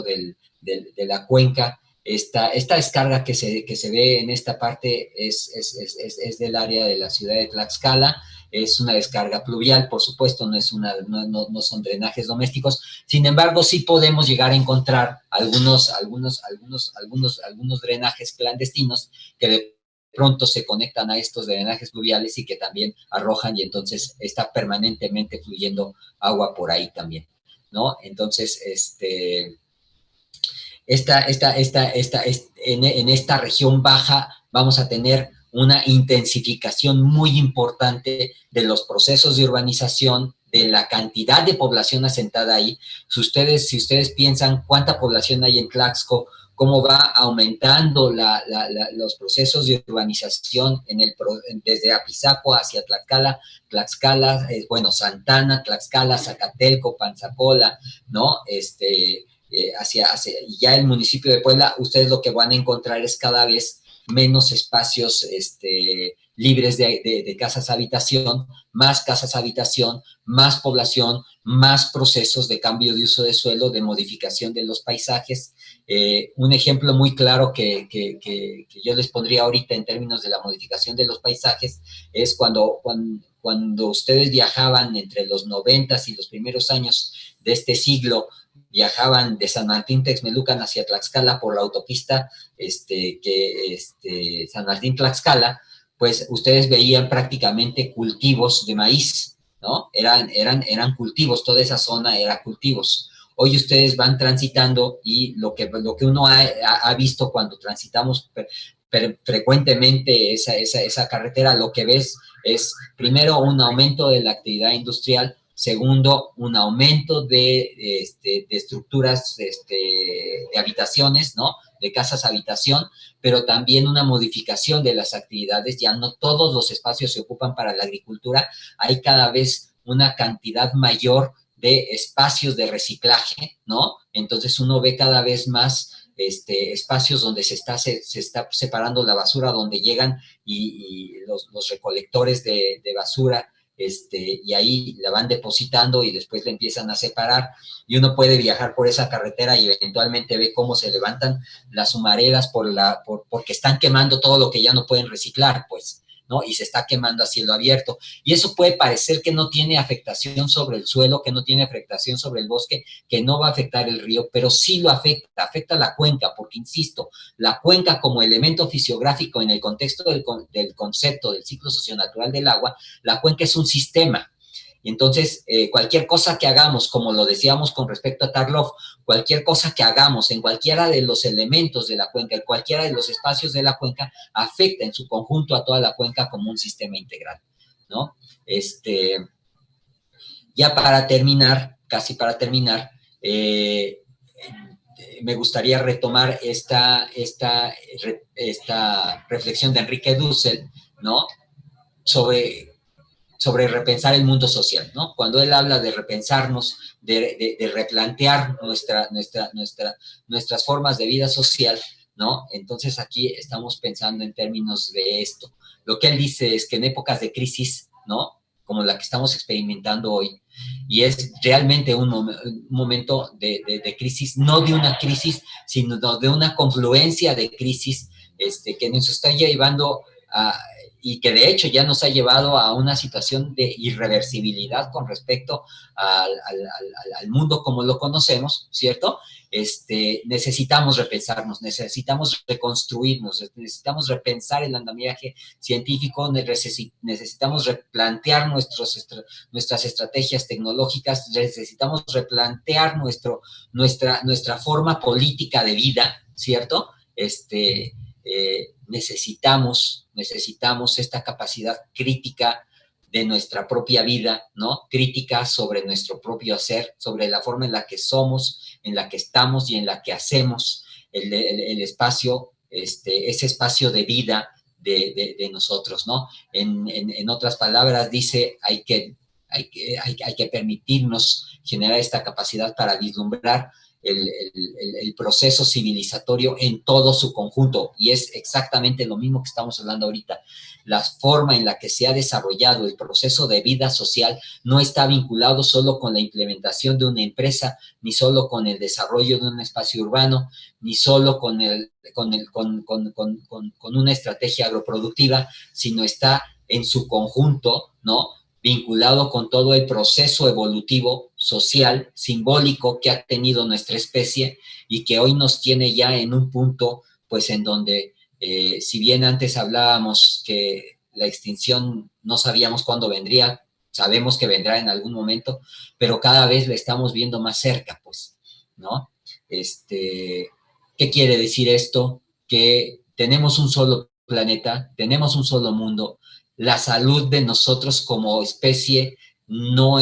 de la cuenca. Esta descarga que se ve en esta parte es del área de la ciudad de Tlaxcala. Es una descarga pluvial, por supuesto, no son drenajes domésticos. Sin embargo, sí podemos llegar a encontrar algunos drenajes clandestinos que de pronto se conectan a estos drenajes pluviales y que también arrojan, y entonces está permanentemente fluyendo agua por ahí también, ¿no? Entonces, en esta región baja vamos a tener una intensificación muy importante de los procesos de urbanización, de la cantidad de población asentada ahí. Si ustedes piensan cuánta población hay en Tlaxco, cómo va aumentando los procesos de urbanización desde Apizaco hacia Tlaxcala, Santana, Tlaxcala, Zacatelco, Panzacola, ¿no? Hacia ya el municipio de Puebla, ustedes lo que van a encontrar es cada vez menos espacios libres de casas habitación, más casas habitación, más población, más procesos de cambio de uso de suelo, de modificación de los paisajes. Un ejemplo muy claro que yo les pondría ahorita en términos de la modificación de los paisajes es cuando ustedes viajaban entre los 90s y los primeros años de este siglo, viajaban de San Martín Texmelucan hacia Tlaxcala por la autopista San Martín Tlaxcala, pues ustedes veían prácticamente cultivos de maíz, ¿no? Eran cultivos, toda esa zona era cultivos. Hoy ustedes van transitando y lo que uno ha visto cuando transitamos frecuentemente esa carretera, lo que ves es primero un aumento de la actividad industrial, segundo, un aumento de estructuras de habitaciones, ¿no? De casas habitación, pero también una modificación de las actividades. Ya no todos los espacios se ocupan para la agricultura, hay cada vez una cantidad mayor de espacios de reciclaje, ¿no? Entonces uno ve cada vez más espacios donde se está separando la basura, donde llegan y los recolectores de basura y ahí la van depositando y después la empiezan a separar, y uno puede viajar por esa carretera y eventualmente ve cómo se levantan las humaredas porque están quemando todo lo que ya no pueden reciclar, pues, ¿no? Y se está quemando a cielo abierto. Y eso puede parecer que no tiene afectación sobre el suelo, que no tiene afectación sobre el bosque, que no va a afectar el río, pero sí lo afecta la cuenca, porque, insisto, la cuenca como elemento fisiográfico en el contexto del concepto del ciclo socionatural del agua, la cuenca es un sistema. Y entonces, cualquier cosa que hagamos, como lo decíamos con respecto a Tarlov, cualquier cosa que hagamos en cualquiera de los elementos de la cuenca, en cualquiera de los espacios de la cuenca, afecta en su conjunto a toda la cuenca como un sistema integral, ¿no? Ya para terminar, casi para terminar, me gustaría retomar esta reflexión de Enrique Dussel, ¿no? Sobre repensar el mundo social, ¿no? Cuando él habla de repensarnos, de replantear nuestras formas de vida social, ¿no? Entonces aquí estamos pensando en términos de esto. Lo que él dice es que en épocas de crisis, ¿no? Como la que estamos experimentando hoy, y es realmente un momento de crisis, no de una crisis, sino de una confluencia de crisis que nos está llevando a, y que de hecho ya nos ha llevado a una situación de irreversibilidad con respecto al mundo como lo conocemos, ¿cierto? Necesitamos repensarnos, necesitamos reconstruirnos, necesitamos repensar el andamiaje científico, necesitamos replantear nuestras estrategias tecnológicas, necesitamos replantear nuestra forma política de vida, ¿cierto? Necesitamos esta capacidad crítica de nuestra propia vida, ¿no? Crítica sobre nuestro propio hacer, sobre la forma en la que somos, en la que estamos y en la que hacemos el espacio, ese espacio de vida de nosotros, ¿no? En otras palabras, dice, hay que permitirnos generar esta capacidad para vislumbrar el proceso civilizatorio en todo su conjunto, y es exactamente lo mismo que estamos hablando ahorita. La forma en la que se ha desarrollado el proceso de vida social no está vinculado solo con la implementación de una empresa, ni solo con el desarrollo de un espacio urbano, ni solo con una estrategia agroproductiva, sino está en su conjunto, ¿no? Vinculado con todo el proceso evolutivo, social, simbólico que ha tenido nuestra especie y que hoy nos tiene ya en un punto, pues en donde, si bien antes hablábamos que la extinción no sabíamos cuándo vendría, sabemos que vendrá en algún momento, pero cada vez la estamos viendo más cerca, pues, ¿no? ¿Qué quiere decir esto? Que tenemos un solo planeta, tenemos un solo mundo. La salud de nosotros como especie no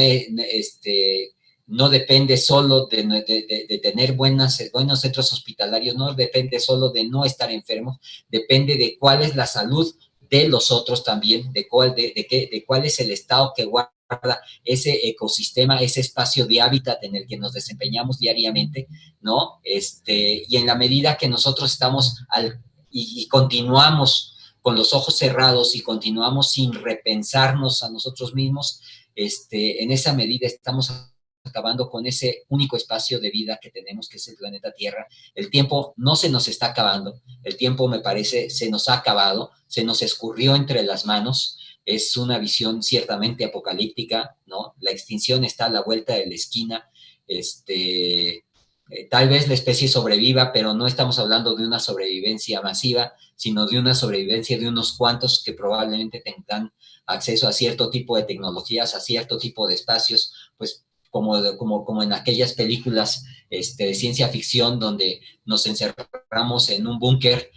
depende solo de tener buenos centros hospitalarios, no depende solo de no estar enfermos, depende de cuál es la salud de los otros también, de cuál es el estado que guarda ese ecosistema, ese espacio de hábitat en el que nos desempeñamos diariamente, ¿no? Y en la medida que nosotros estamos y continuamos con los ojos cerrados y continuamos sin repensarnos a nosotros mismos, en esa medida estamos acabando con ese único espacio de vida que tenemos, que es el planeta Tierra. El tiempo no se nos está acabando, el tiempo, me parece, se nos ha acabado, se nos escurrió entre las manos. Es una visión ciertamente apocalíptica, ¿no? La extinción está a la vuelta de la esquina. Tal vez la especie sobreviva, pero no estamos hablando de una sobrevivencia masiva, sino de una sobrevivencia de unos cuantos que probablemente tengan acceso a cierto tipo de tecnologías, a cierto tipo de espacios, pues como en aquellas películas de ciencia ficción donde nos encerramos en un búnker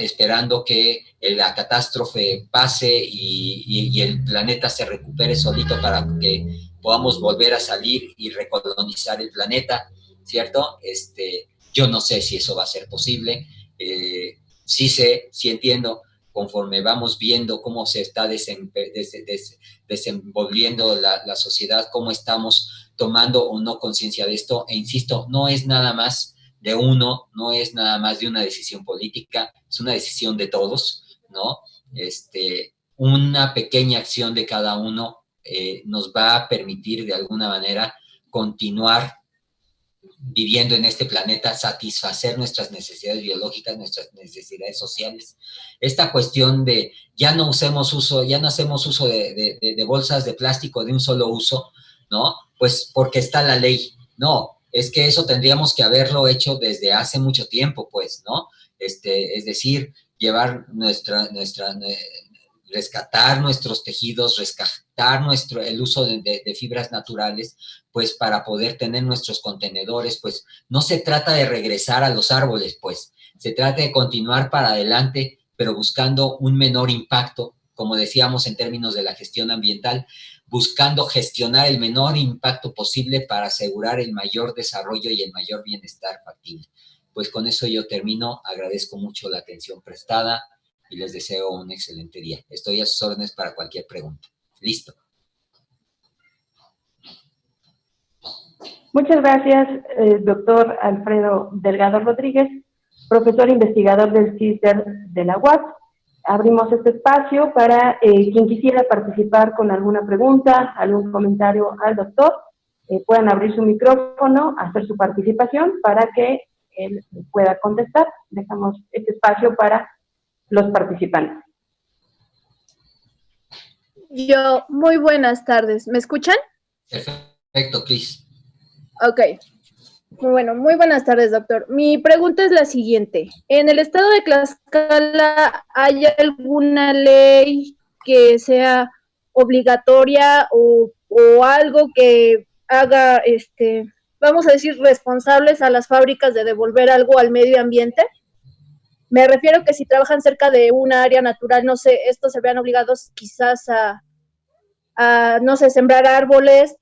esperando que la catástrofe pase y el planeta se recupere solito para que podamos volver a salir y recolonizar el planeta, ¿cierto? Yo no sé si eso va a ser posible. Sí entiendo, conforme vamos viendo cómo se está desenvolviendo la sociedad, cómo estamos tomando o no conciencia de esto, e insisto, no es nada más de uno, no es nada más de una decisión política, es una decisión de todos, ¿no? Una pequeña acción de cada uno nos va a permitir de alguna manera continuar viviendo en este planeta, satisfacer nuestras necesidades biológicas, nuestras necesidades sociales. Esta cuestión de ya no hacemos uso de bolsas de plástico de un solo uso, ¿no? Pues porque está la ley. No, es que eso tendríamos que haberlo hecho desde hace mucho tiempo, pues, ¿no? Es decir, llevar rescatar nuestros tejidos, rescatar el uso de fibras naturales, pues para poder tener nuestros contenedores, pues no se trata de regresar a los árboles, pues se trata de continuar para adelante, pero buscando un menor impacto, como decíamos en términos de la gestión ambiental, buscando gestionar el menor impacto posible para asegurar el mayor desarrollo y el mayor bienestar factible. Pues con eso yo termino, agradezco mucho la atención prestada y les deseo un excelente día. Estoy a sus órdenes para cualquier pregunta. Listo. Muchas gracias, doctor Alfredo Delgado Rodríguez, profesor investigador del CISDER de la UAS. Abrimos este espacio para quien quisiera participar con alguna pregunta, algún comentario al doctor, puedan abrir su micrófono, hacer su participación para que él pueda contestar. Dejamos este espacio para los participantes. Muy buenas tardes. ¿Me escuchan? Perfecto, Cris. Ok. Bueno, muy buenas tardes, doctor. Mi pregunta es la siguiente. ¿En el estado de Tlaxcala hay alguna ley que sea obligatoria o algo que haga, vamos a decir, responsables a las fábricas de devolver algo al medio ambiente? Me refiero que si trabajan cerca de una área natural, no sé, estos se vean obligados quizás a no sé, sembrar árboles,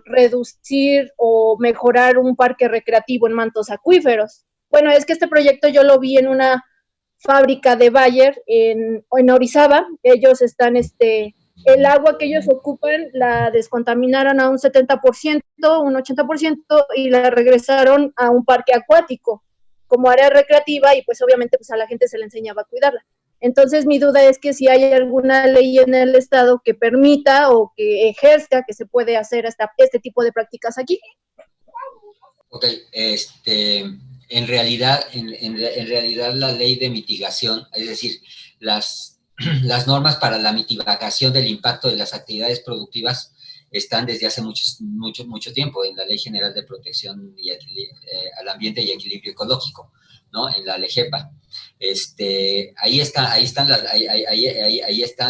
reducir o mejorar un parque recreativo en mantos acuíferos. Bueno, es que este proyecto yo lo vi en una fábrica de Bayer en Orizaba. Ellos están, el agua que ellos ocupan la descontaminaron a un 70%, un 80% y la regresaron a un parque acuático como área recreativa y pues obviamente pues a la gente se le enseñaba a cuidarla. Entonces, mi duda es que si hay alguna ley en el Estado que permita o que ejerza que se puede hacer este tipo de prácticas aquí. Ok, en realidad la ley de mitigación, es decir, las normas para la mitigación del impacto de las actividades productivas están desde hace mucho tiempo en la Ley General de Protección al Ambiente y Equilibrio Ecológico, ¿no? En la LEGEPA. Ahí está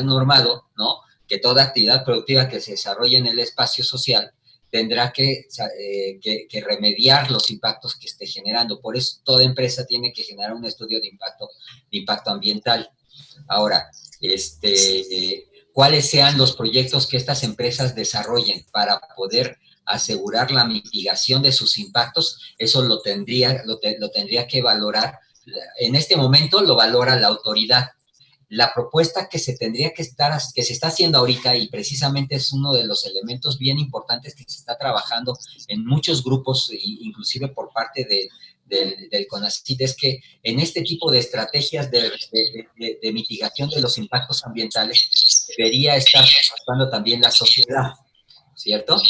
normado, ¿no? Que toda actividad productiva que se desarrolle en el espacio social tendrá que remediar los impactos que esté generando. Por eso toda empresa tiene que generar un estudio de impacto ambiental. Ahora, cuáles sean los proyectos que estas empresas desarrollen para poder asegurar la mitigación de sus impactos, eso lo tendría que valorar. En este momento lo valora la autoridad. La propuesta que se está haciendo ahorita, y precisamente es uno de los elementos bien importantes que se está trabajando en muchos grupos, inclusive por parte del CONACYT, es que en este tipo de estrategias de mitigación de los impactos ambientales debería estar participando también la sociedad, ¿cierto?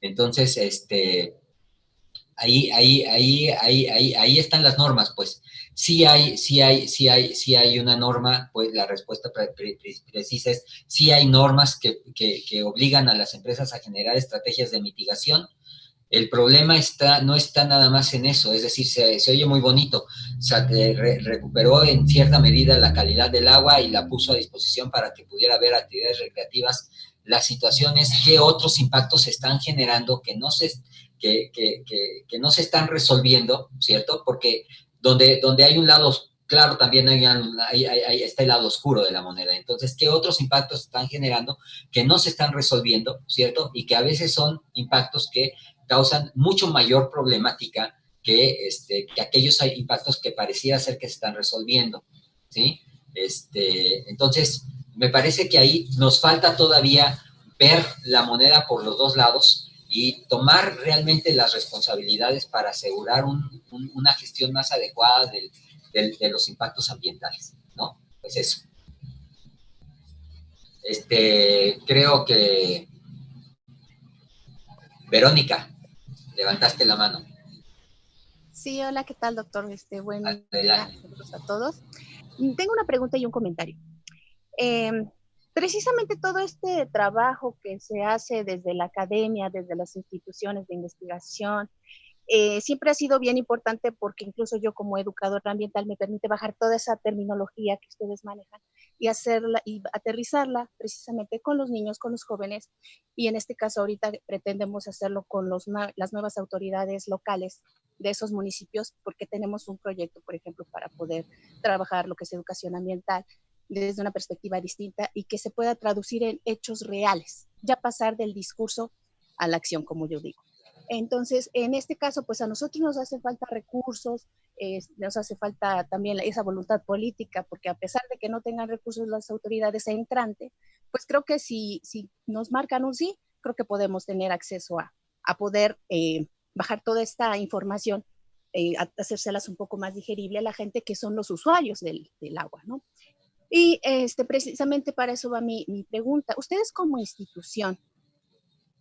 Entonces, ahí están las normas, pues. Sí hay una norma, pues la respuesta precisa es sí hay normas que obligan a las empresas a generar estrategias de mitigación. El problema no está nada más en eso, es decir, se oye muy bonito, o sea, recuperó en cierta medida la calidad del agua y la puso a disposición para que pudiera haber actividades recreativas. La situación es qué otros impactos se están generando que no se están resolviendo, ¿cierto? Porque donde hay un lado claro, también está el lado oscuro de la moneda. Entonces, ¿qué otros impactos se están generando que no se están resolviendo, ¿cierto? Y que a veces son impactos que causan mucho mayor problemática que aquellos impactos que pareciera ser que se están resolviendo, ¿sí? Entonces, me parece que ahí nos falta todavía ver la moneda por los dos lados y tomar realmente las responsabilidades para asegurar una gestión más adecuada de los impactos ambientales, ¿no? Pues eso. Creo que Verónica, levantaste la mano. Sí, hola, ¿qué tal, doctor? Buen Adelante. día, saludos a todos. Tengo una pregunta y un comentario. Precisamente todo este trabajo que se hace desde la academia, desde las instituciones de investigación, siempre ha sido bien importante porque incluso yo como educadora ambiental me permite bajar toda esa terminología que ustedes manejan y hacerla y aterrizarla precisamente con los niños, con los jóvenes, y en este caso ahorita pretendemos hacerlo con las nuevas autoridades locales de esos municipios, porque tenemos un proyecto, por ejemplo, para poder trabajar lo que es educación ambiental desde una perspectiva distinta y que se pueda traducir en hechos reales, ya pasar del discurso a la acción, como yo digo. Entonces, en este caso, pues a nosotros nos hacen falta recursos, nos hace falta también esa voluntad política, porque a pesar de que no tengan recursos las autoridades entrantes, pues creo que si nos marcan un sí, creo que podemos tener acceso a poder bajar toda esta información, hacérselas un poco más digerible a la gente que son los usuarios del agua, ¿no? Y precisamente para eso va mi pregunta. Ustedes como institución,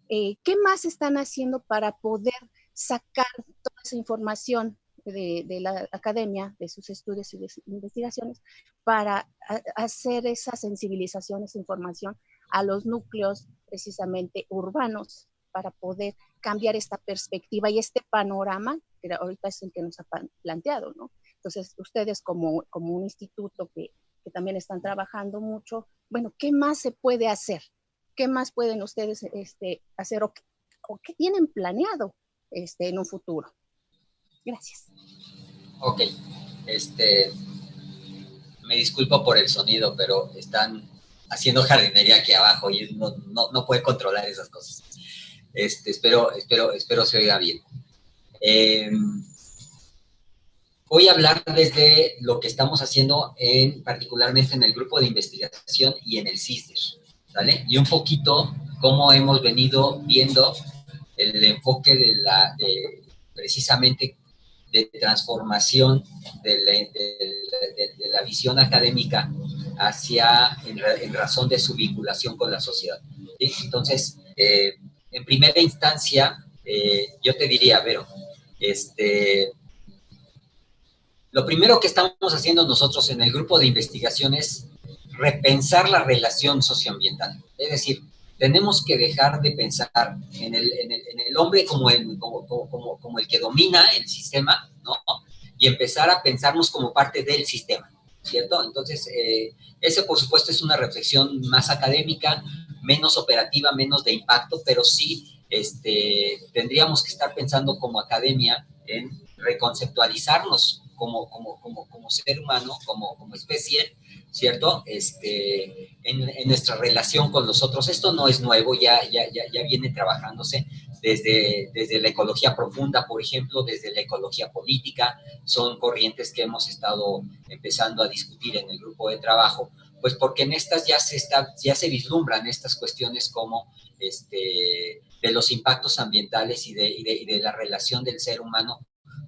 ¿qué más están haciendo para poder sacar toda esa información de la academia, de sus estudios y de sus investigaciones, para hacer esa sensibilización, esa información a los núcleos precisamente urbanos, para poder cambiar esta perspectiva y este panorama que ahorita es el que nos ha planteado, ¿no? Entonces, ustedes como un instituto que también están trabajando mucho, bueno, ¿qué más se puede hacer? ¿Qué más pueden ustedes hacer o qué tienen planeado en un futuro? Gracias. Ok, me disculpo por el sonido, pero están haciendo jardinería aquí abajo y no puede controlar esas cosas. Espero se oiga bien. Voy a hablar desde lo que estamos haciendo particularmente en el grupo de investigación y en el CISDER, ¿vale? Y un poquito cómo hemos venido viendo el enfoque precisamente de transformación de la visión académica en razón de su vinculación con la sociedad, ¿sí? Entonces, en primera instancia, yo te diría, Vero, lo primero que estamos haciendo nosotros en el grupo de investigación es repensar la relación socioambiental. Es decir, tenemos que dejar de pensar en el hombre como el que domina el sistema, ¿no? Y empezar a pensarnos como parte del sistema, ¿cierto? Entonces, ese por supuesto es una reflexión más académica, menos operativa, menos de impacto, pero sí tendríamos que estar pensando como academia en reconceptualizarnos como ser humano, como especie, ¿cierto? En nuestra relación con los otros. Esto no es nuevo, ya viene trabajándose desde la ecología profunda, por ejemplo, desde la ecología política. Son corrientes que hemos estado empezando a discutir en el grupo de trabajo, pues porque en estas ya se vislumbran estas cuestiones como de los impactos ambientales y de la relación del ser humano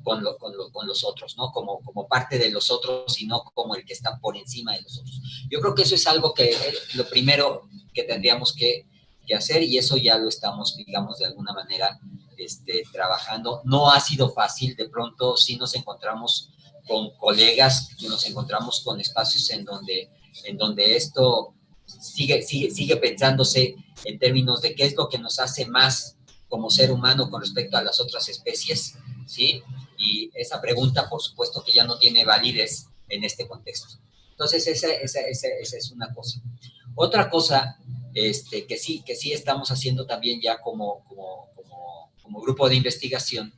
con los otros, ¿no? Como parte de los otros y no como el que está por encima de los otros. Yo creo que eso es algo que lo primero que tendríamos que hacer, y eso ya lo estamos, digamos, de alguna manera trabajando. No ha sido fácil, de pronto sí nos encontramos con colegas, nos encontramos con espacios en donde esto sigue pensándose en términos de qué es lo que nos hace más como ser humano con respecto a las otras especies, ¿sí? Y esa pregunta, por supuesto, que ya no tiene validez en este contexto. Entonces, esa es una cosa. Otra cosa que sí estamos haciendo también ya como grupo de investigación,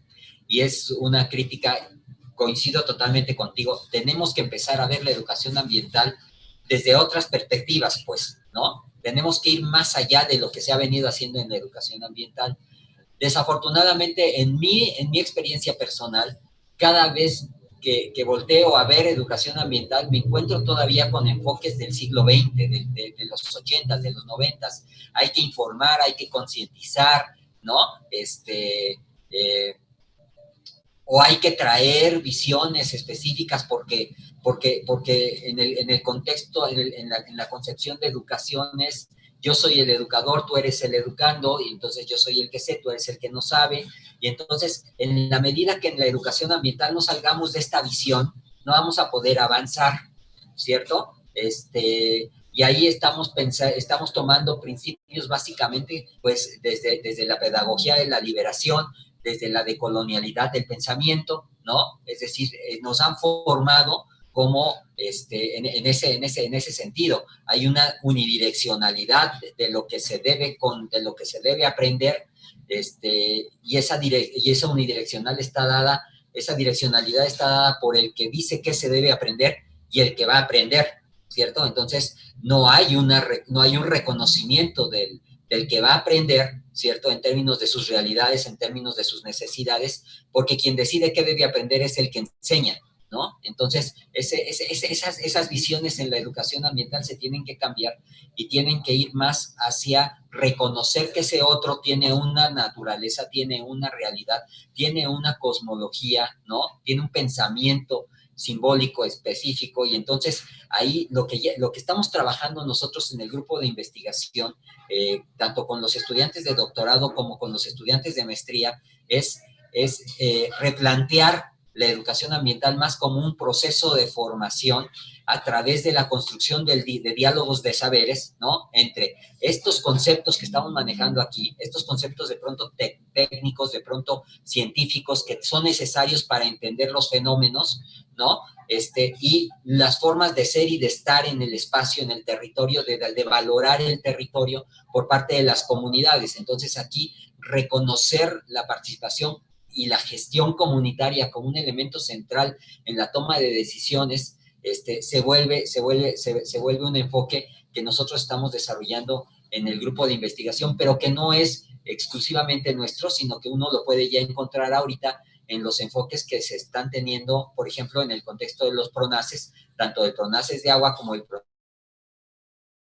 y es una crítica, coincido totalmente contigo, tenemos que empezar a ver la educación ambiental desde otras perspectivas, pues, ¿no? Tenemos que ir más allá de lo que se ha venido haciendo en la educación ambiental. Desafortunadamente, en mi experiencia personal, cada vez que volteo a ver educación ambiental, me encuentro todavía con enfoques del siglo XX, de los 80s, de los 90s. Hay que informar, hay que concientizar, ¿no? O hay que traer visiones específicas porque en el contexto, en la concepción de educación es yo soy el educador, tú eres el educando, y entonces yo soy el que sé, tú eres el que no sabe, y entonces en la medida que en la educación ambiental no salgamos de esta visión, no vamos a poder avanzar, ¿cierto? Y ahí estamos tomando principios básicamente, pues, desde la pedagogía de la liberación, desde la decolonialidad del pensamiento, ¿no? Es decir, nos han formado como en ese sentido. Hay una unidireccionalidad de lo que se debe aprender, y esa unidireccional esa direccionalidad está dada por el que dice qué se debe aprender y el que va a aprender, ¿cierto? Entonces, no hay un reconocimiento del que va a aprender, ¿cierto? En términos de sus realidades, en términos de sus necesidades, porque quien decide qué debe aprender es el que enseña, ¿no? Entonces, esas visiones en la educación ambiental se tienen que cambiar y tienen que ir más hacia reconocer que ese otro tiene una naturaleza, tiene una realidad, tiene una cosmología, ¿no? Tiene un pensamiento simbólico específico, y entonces ahí lo que estamos trabajando nosotros en el grupo de investigación, tanto con los estudiantes de doctorado como con los estudiantes de maestría, es replantear la educación ambiental más como un proceso de formación a través de la construcción de diálogos de saberes, ¿no? Entre estos conceptos que estamos manejando aquí, estos conceptos de pronto técnicos, de pronto científicos, que son necesarios para entender los fenómenos, ¿no? Y las formas de ser y de estar en el espacio, en el territorio, de valorar el territorio por parte de las comunidades. Entonces aquí reconocer la participación y la gestión comunitaria como un elemento central en la toma de decisiones, se vuelve un enfoque que nosotros estamos desarrollando en el grupo de investigación, pero que no es exclusivamente nuestro, sino que uno lo puede ya encontrar ahorita en los enfoques que se están teniendo, por ejemplo, en el contexto de los pronaces, tanto de pronaces de agua como el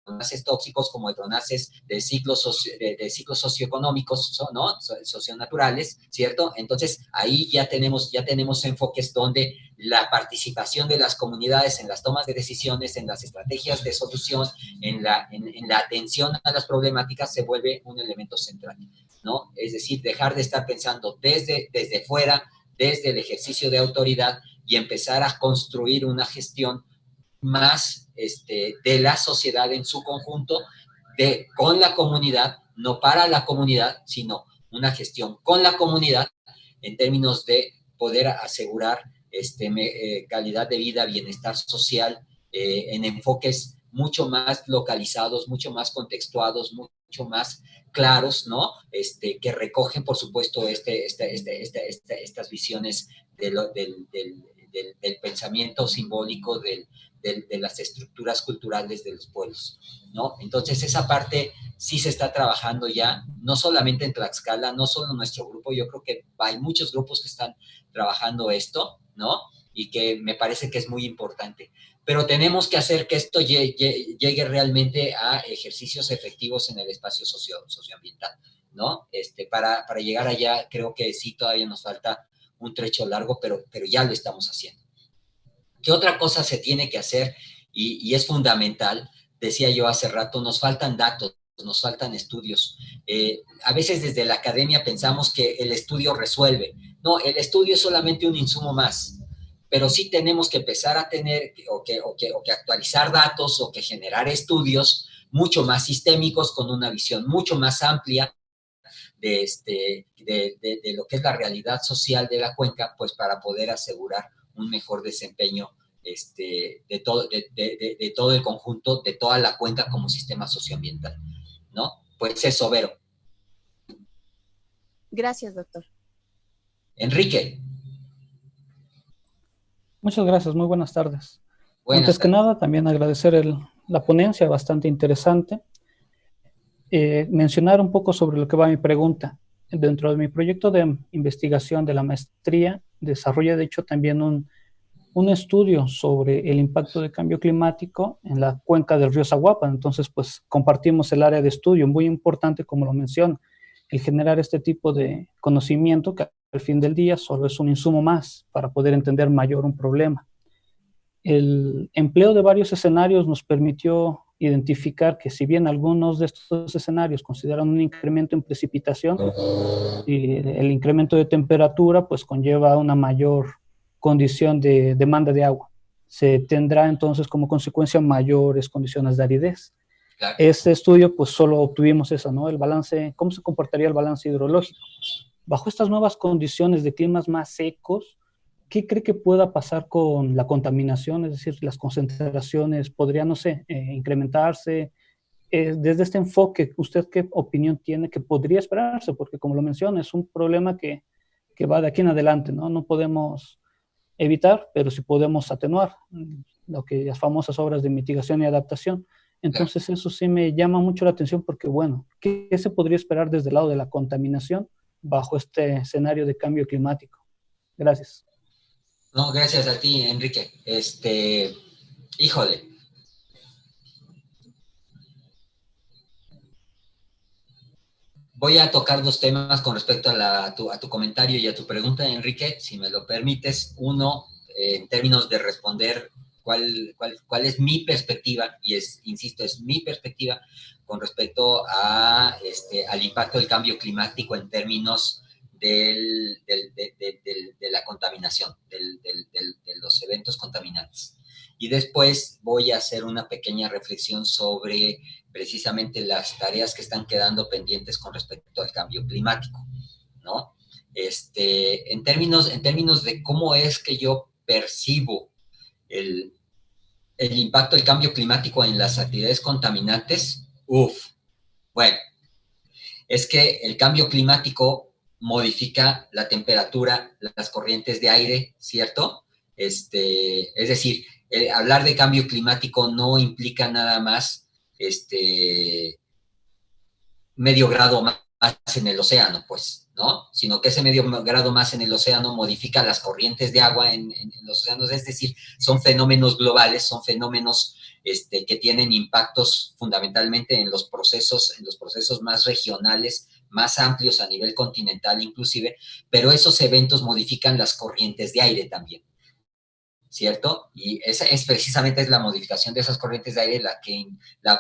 pronaces tóxicos, como de pronaces de ciclos socioeconómicos, ¿no? Socionaturales, ¿cierto? Entonces, ahí ya tenemos enfoques donde la participación de las comunidades en las tomas de decisiones, en las estrategias de solución, en la atención a las problemáticas, se vuelve un elemento central, ¿no? Es decir, dejar de estar pensando desde fuera, desde el ejercicio de autoridad, y empezar a construir una gestión más de la sociedad en su conjunto, con la comunidad, no para la comunidad, sino una gestión con la comunidad en términos de poder asegurar calidad de vida, bienestar social, en enfoques mucho más localizados, mucho más contextuados, mucho más claros, ¿no? Que recogen, por supuesto, estas visiones del pensamiento simbólico, de las estructuras culturales de los pueblos, ¿no? Entonces, esa parte sí se está trabajando ya, no solamente en Tlaxcala, no solo en nuestro grupo, yo creo que hay muchos grupos que están trabajando esto, ¿no? Y que me parece que es muy importante. Pero tenemos que hacer que esto llegue realmente a ejercicios efectivos en el espacio socioambiental, ¿no? Para llegar allá, creo que sí, todavía nos falta un trecho largo, pero ya lo estamos haciendo. ¿Qué otra cosa se tiene que hacer? Y es fundamental, decía yo hace rato, nos faltan datos, nos faltan estudios. A veces desde la academia pensamos que el estudio resuelve. No, el estudio es solamente un insumo más, pero sí tenemos que empezar a tener o que actualizar datos, o que generar estudios mucho más sistémicos, con una visión mucho más amplia de lo que es la realidad social de la cuenca, pues para poder asegurar un mejor desempeño de todo el conjunto, de toda la cuenca como sistema socioambiental, ¿no? Pues eso, Vero. Gracias, doctor. Enrique. Muchas gracias, muy buenas tardes. Buenas Antes que nada, también agradecer la ponencia, bastante interesante. Mencionar un poco sobre lo que va mi pregunta. Dentro de mi proyecto de investigación de la maestría, desarrollé de hecho también un estudio sobre el impacto del cambio climático en la cuenca del río Zaguapan. Entonces, pues compartimos el área de estudio, muy importante, como lo menciono, el generar este tipo de conocimiento que al fin del día solo es un insumo más para poder entender mayor un problema. El empleo de varios escenarios nos permitió identificar que si bien algunos de estos escenarios consideran un incremento en precipitación, y el incremento de temperatura pues conlleva una mayor condición de demanda de agua. Se tendrá entonces como consecuencia mayores condiciones de aridez. Claro. Este estudio pues solo obtuvimos eso, ¿no? El balance, ¿cómo se comportaría el balance hidrológico? Bajo estas nuevas condiciones de climas más secos, ¿qué cree que pueda pasar con la contaminación? Es decir, las concentraciones podrían, no sé, incrementarse. Desde este enfoque, ¿usted qué opinión tiene que podría esperarse? Porque como lo menciona, es un problema que va de aquí en adelante, ¿no? No podemos evitar, pero sí podemos atenuar lo que las famosas obras de mitigación y adaptación. Entonces eso sí me llama mucho la atención porque, bueno, ¿qué se podría esperar desde el lado de la contaminación bajo este escenario de cambio climático? Gracias. No, gracias a ti, Enrique. Híjole. Voy a tocar dos temas con respecto a tu comentario y a tu pregunta, Enrique, si me lo permites. Uno, en términos de responder cuál es mi perspectiva, y insisto, es mi perspectiva con respecto al impacto del cambio climático en términos de la contaminación, de los eventos contaminantes. Y después voy a hacer una pequeña reflexión sobre precisamente las tareas que están quedando pendientes con respecto al cambio climático, ¿no? En términos de cómo es que yo percibo el impacto del cambio climático en las actividades contaminantes, bueno, es que el cambio climático modifica la temperatura, las corrientes de aire, ¿cierto? Es decir, hablar de cambio climático no implica nada más medio grado más en el océano, pues, ¿no? Sino que ese medio grado más en el océano modifica las corrientes de agua en los océanos, es decir, son fenómenos globales, son fenómenos que tienen impactos fundamentalmente en los procesos más regionales, más amplios a nivel continental inclusive, pero esos eventos modifican las corrientes de aire también, ¿cierto? Y esa es precisamente la modificación de esas corrientes de aire la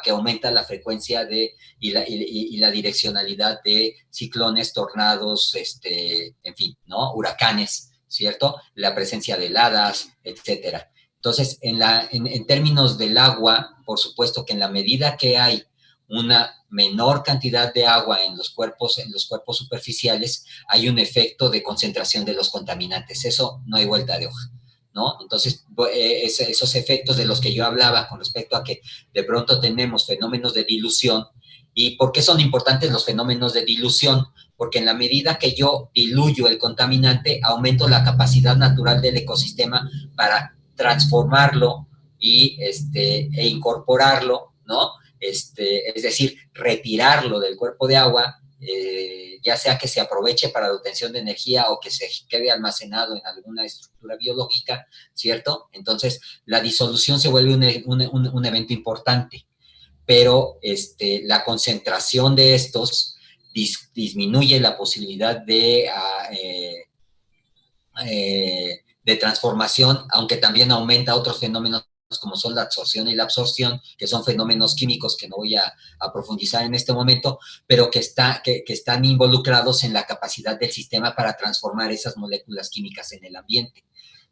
que aumenta la frecuencia y la direccionalidad de ciclones, tornados, en fin, ¿no? Huracanes, ¿cierto? La presencia de heladas, etcétera. Entonces, en términos del agua, por supuesto que en la medida que hay una menor cantidad de agua en los cuerpos superficiales, hay un efecto de concentración de los contaminantes. Eso no hay vuelta de hoja, ¿no? Entonces, esos efectos de los que yo hablaba con respecto a que de pronto tenemos fenómenos de dilución. ¿Y por qué son importantes los fenómenos de dilución? Porque en la medida que yo diluyo el contaminante, aumento la capacidad natural del ecosistema para transformarlo e incorporarlo, ¿no? Es decir, retirarlo del cuerpo de agua, ya sea que se aproveche para la obtención de energía o que se quede almacenado en alguna estructura biológica, ¿cierto? Entonces, la disolución se vuelve un evento importante, pero la concentración de estos disminuye la posibilidad de transformación, aunque también aumenta otros fenómenos como son la absorción y la absorción, que son fenómenos químicos que no voy a profundizar en este momento, pero que están involucrados en la capacidad del sistema para transformar esas moléculas químicas en el ambiente,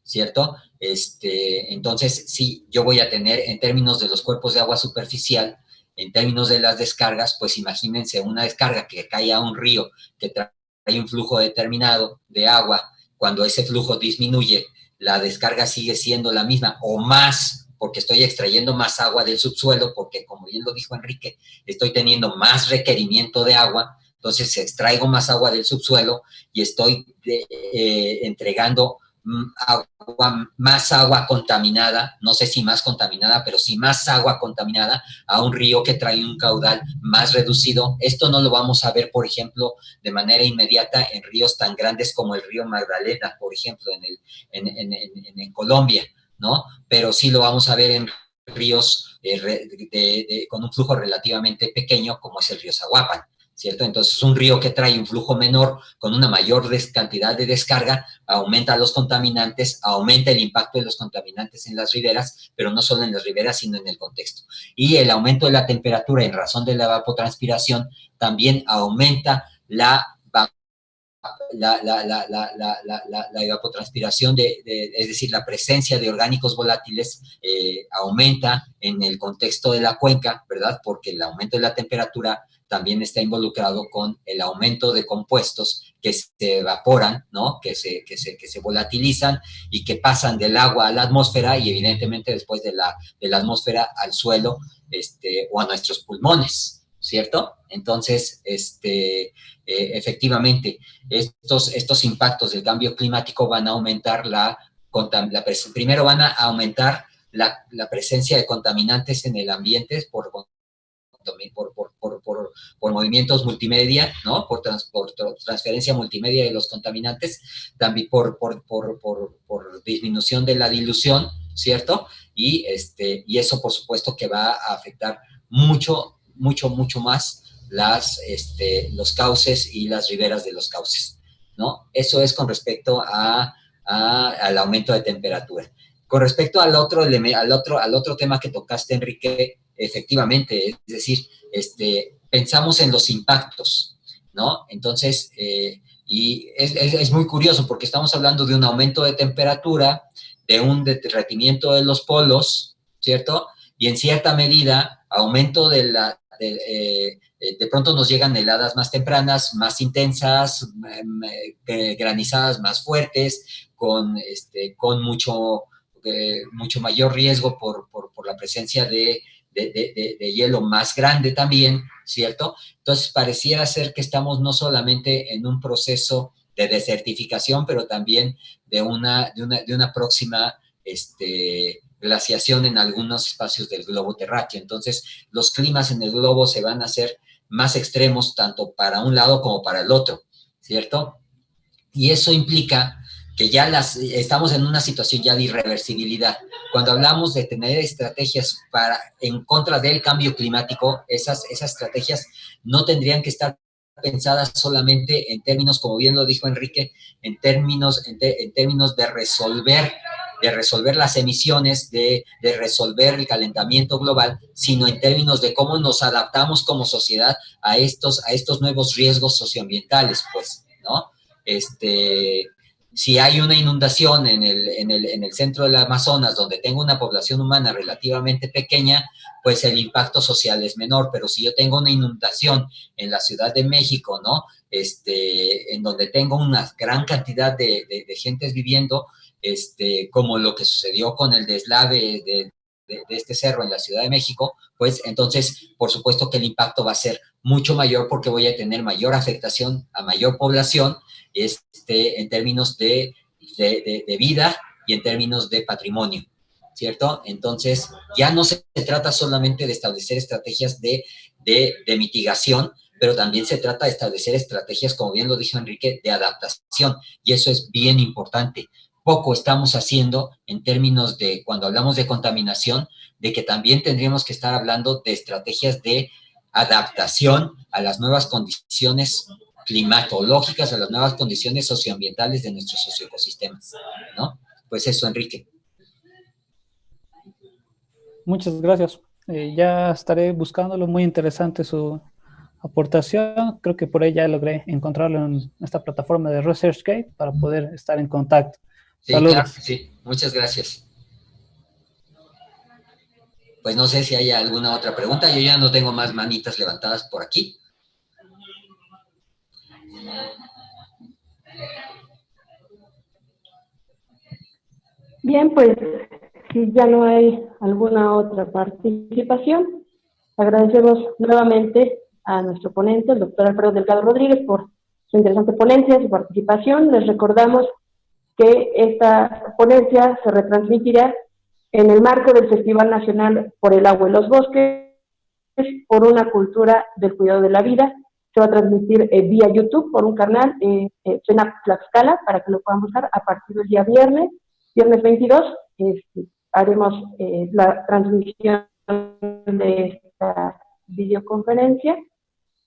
¿cierto? Entonces, sí, yo voy a tener, en términos de los cuerpos de agua superficial, en términos de las descargas, pues imagínense una descarga que cae a un río, que trae un flujo determinado de agua. Cuando ese flujo disminuye, la descarga sigue siendo la misma o más, porque estoy extrayendo más agua del subsuelo, porque como bien lo dijo Enrique, estoy teniendo más requerimiento de agua, entonces extraigo más agua del subsuelo y estoy entregando más agua contaminada, no sé si más contaminada, pero sí más agua contaminada a un río que trae un caudal más reducido. Esto no lo vamos a ver, por ejemplo, de manera inmediata en ríos tan grandes como el río Magdalena, por ejemplo, en Colombia, ¿no? Pero sí lo vamos a ver en ríos con un flujo relativamente pequeño, como es el río Zaguapan, ¿cierto? Entonces, un río que trae un flujo menor con una mayor cantidad de descarga aumenta los contaminantes, aumenta el impacto de los contaminantes en las riberas, pero no solo en las riberas, sino en el contexto. Y el aumento de la temperatura en razón de la evapotranspiración también aumenta la evapotranspiración, es decir, la presencia de orgánicos volátiles aumenta en el contexto de la cuenca, ¿verdad? Porque el aumento de la temperatura también está involucrado con el aumento de compuestos que se evaporan, ¿no? Que se volatilizan y que pasan del agua a la atmósfera y evidentemente después de la atmósfera al suelo o a nuestros pulmones, ¿cierto? Entonces, efectivamente, estos impactos del cambio climático van a aumentar primero van a aumentar la presencia de contaminantes en el ambiente por movimientos multimedia, ¿no? Por transferencia multimedia de los contaminantes, también por disminución de la dilución, ¿cierto? Y eso, por supuesto, que va a afectar mucho más los cauces y las riberas de los cauces, ¿no? Eso es con respecto al aumento de temperatura. Con respecto al otro tema que tocaste, Enrique, efectivamente, es decir, pensamos en los impactos, ¿no? Entonces, y es muy curioso porque estamos hablando de un aumento de temperatura, de un derretimiento de los polos, ¿cierto? Y en cierta medida, aumento de pronto nos llegan heladas más tempranas, más intensas, granizadas más fuertes, con mucho mayor riesgo por la presencia de hielo más grande también, ¿cierto? Entonces, pareciera ser que estamos no solamente en un proceso de desertificación, pero también de una próxima glaciación en algunos espacios del globo terráqueo. Entonces, los climas en el globo se van a hacer más extremos tanto para un lado como para el otro, ¿cierto? Y eso implica que ya estamos en una situación ya de irreversibilidad. Cuando hablamos de tener estrategias en contra del cambio climático, esas estrategias no tendrían que estar pensadas solamente en términos, como bien lo dijo Enrique, en términos de resolver las emisiones, de resolver el calentamiento global, sino en términos de cómo nos adaptamos como sociedad a estos nuevos riesgos socioambientales, pues, ¿no? Si hay una inundación en el centro del Amazonas, donde tengo una población humana relativamente pequeña, pues el impacto social es menor, pero si yo tengo una inundación en la Ciudad de México, ¿no? En donde tengo una gran cantidad de gentes viviendo, como lo que sucedió con el deslave de este cerro en la Ciudad de México, pues entonces, por supuesto que el impacto va a ser mucho mayor porque voy a tener mayor afectación a mayor población, en términos de vida y en términos de patrimonio, ¿cierto? Entonces, ya no se trata solamente de establecer estrategias de mitigación, pero también se trata de establecer estrategias, como bien lo dijo Enrique, de adaptación, y eso es bien importante. Poco estamos haciendo en términos de, cuando hablamos de contaminación, de que también tendríamos que estar hablando de estrategias de adaptación a las nuevas condiciones climatológicas, a las nuevas condiciones socioambientales de nuestros socioecosistemas, ¿no? Pues eso, Enrique. Muchas gracias. Ya estaré buscándolo, muy interesante su aportación. Creo que por ahí ya logré encontrarlo en esta plataforma de ResearchGate para poder estar en contacto. Sí, saludos. claro que sí. Muchas gracias. Pues no sé si hay alguna otra pregunta. Yo ya no tengo más manitas levantadas por aquí. Bien, pues si ya no hay alguna otra participación, agradecemos nuevamente a nuestro ponente, el doctor Alfredo Delgado Rodríguez, por su interesante ponencia, su participación. Les recordamos que esta ponencia se retransmitirá en el marco del Festival Nacional por el Agua y los Bosques, por una cultura del cuidado de la vida. Se va a transmitir vía YouTube por un canal, FENAP Tlaxcala, para que lo puedan buscar a partir del día viernes 22, haremos la transmisión de esta videoconferencia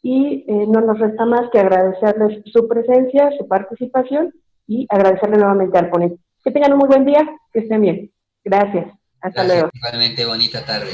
y no nos resta más que agradecerles su presencia, su participación y agradecerle nuevamente al ponente. Que tengan un muy buen día, que estén bien. Gracias. Hasta Gracias, luego. igualmente bonita tarde.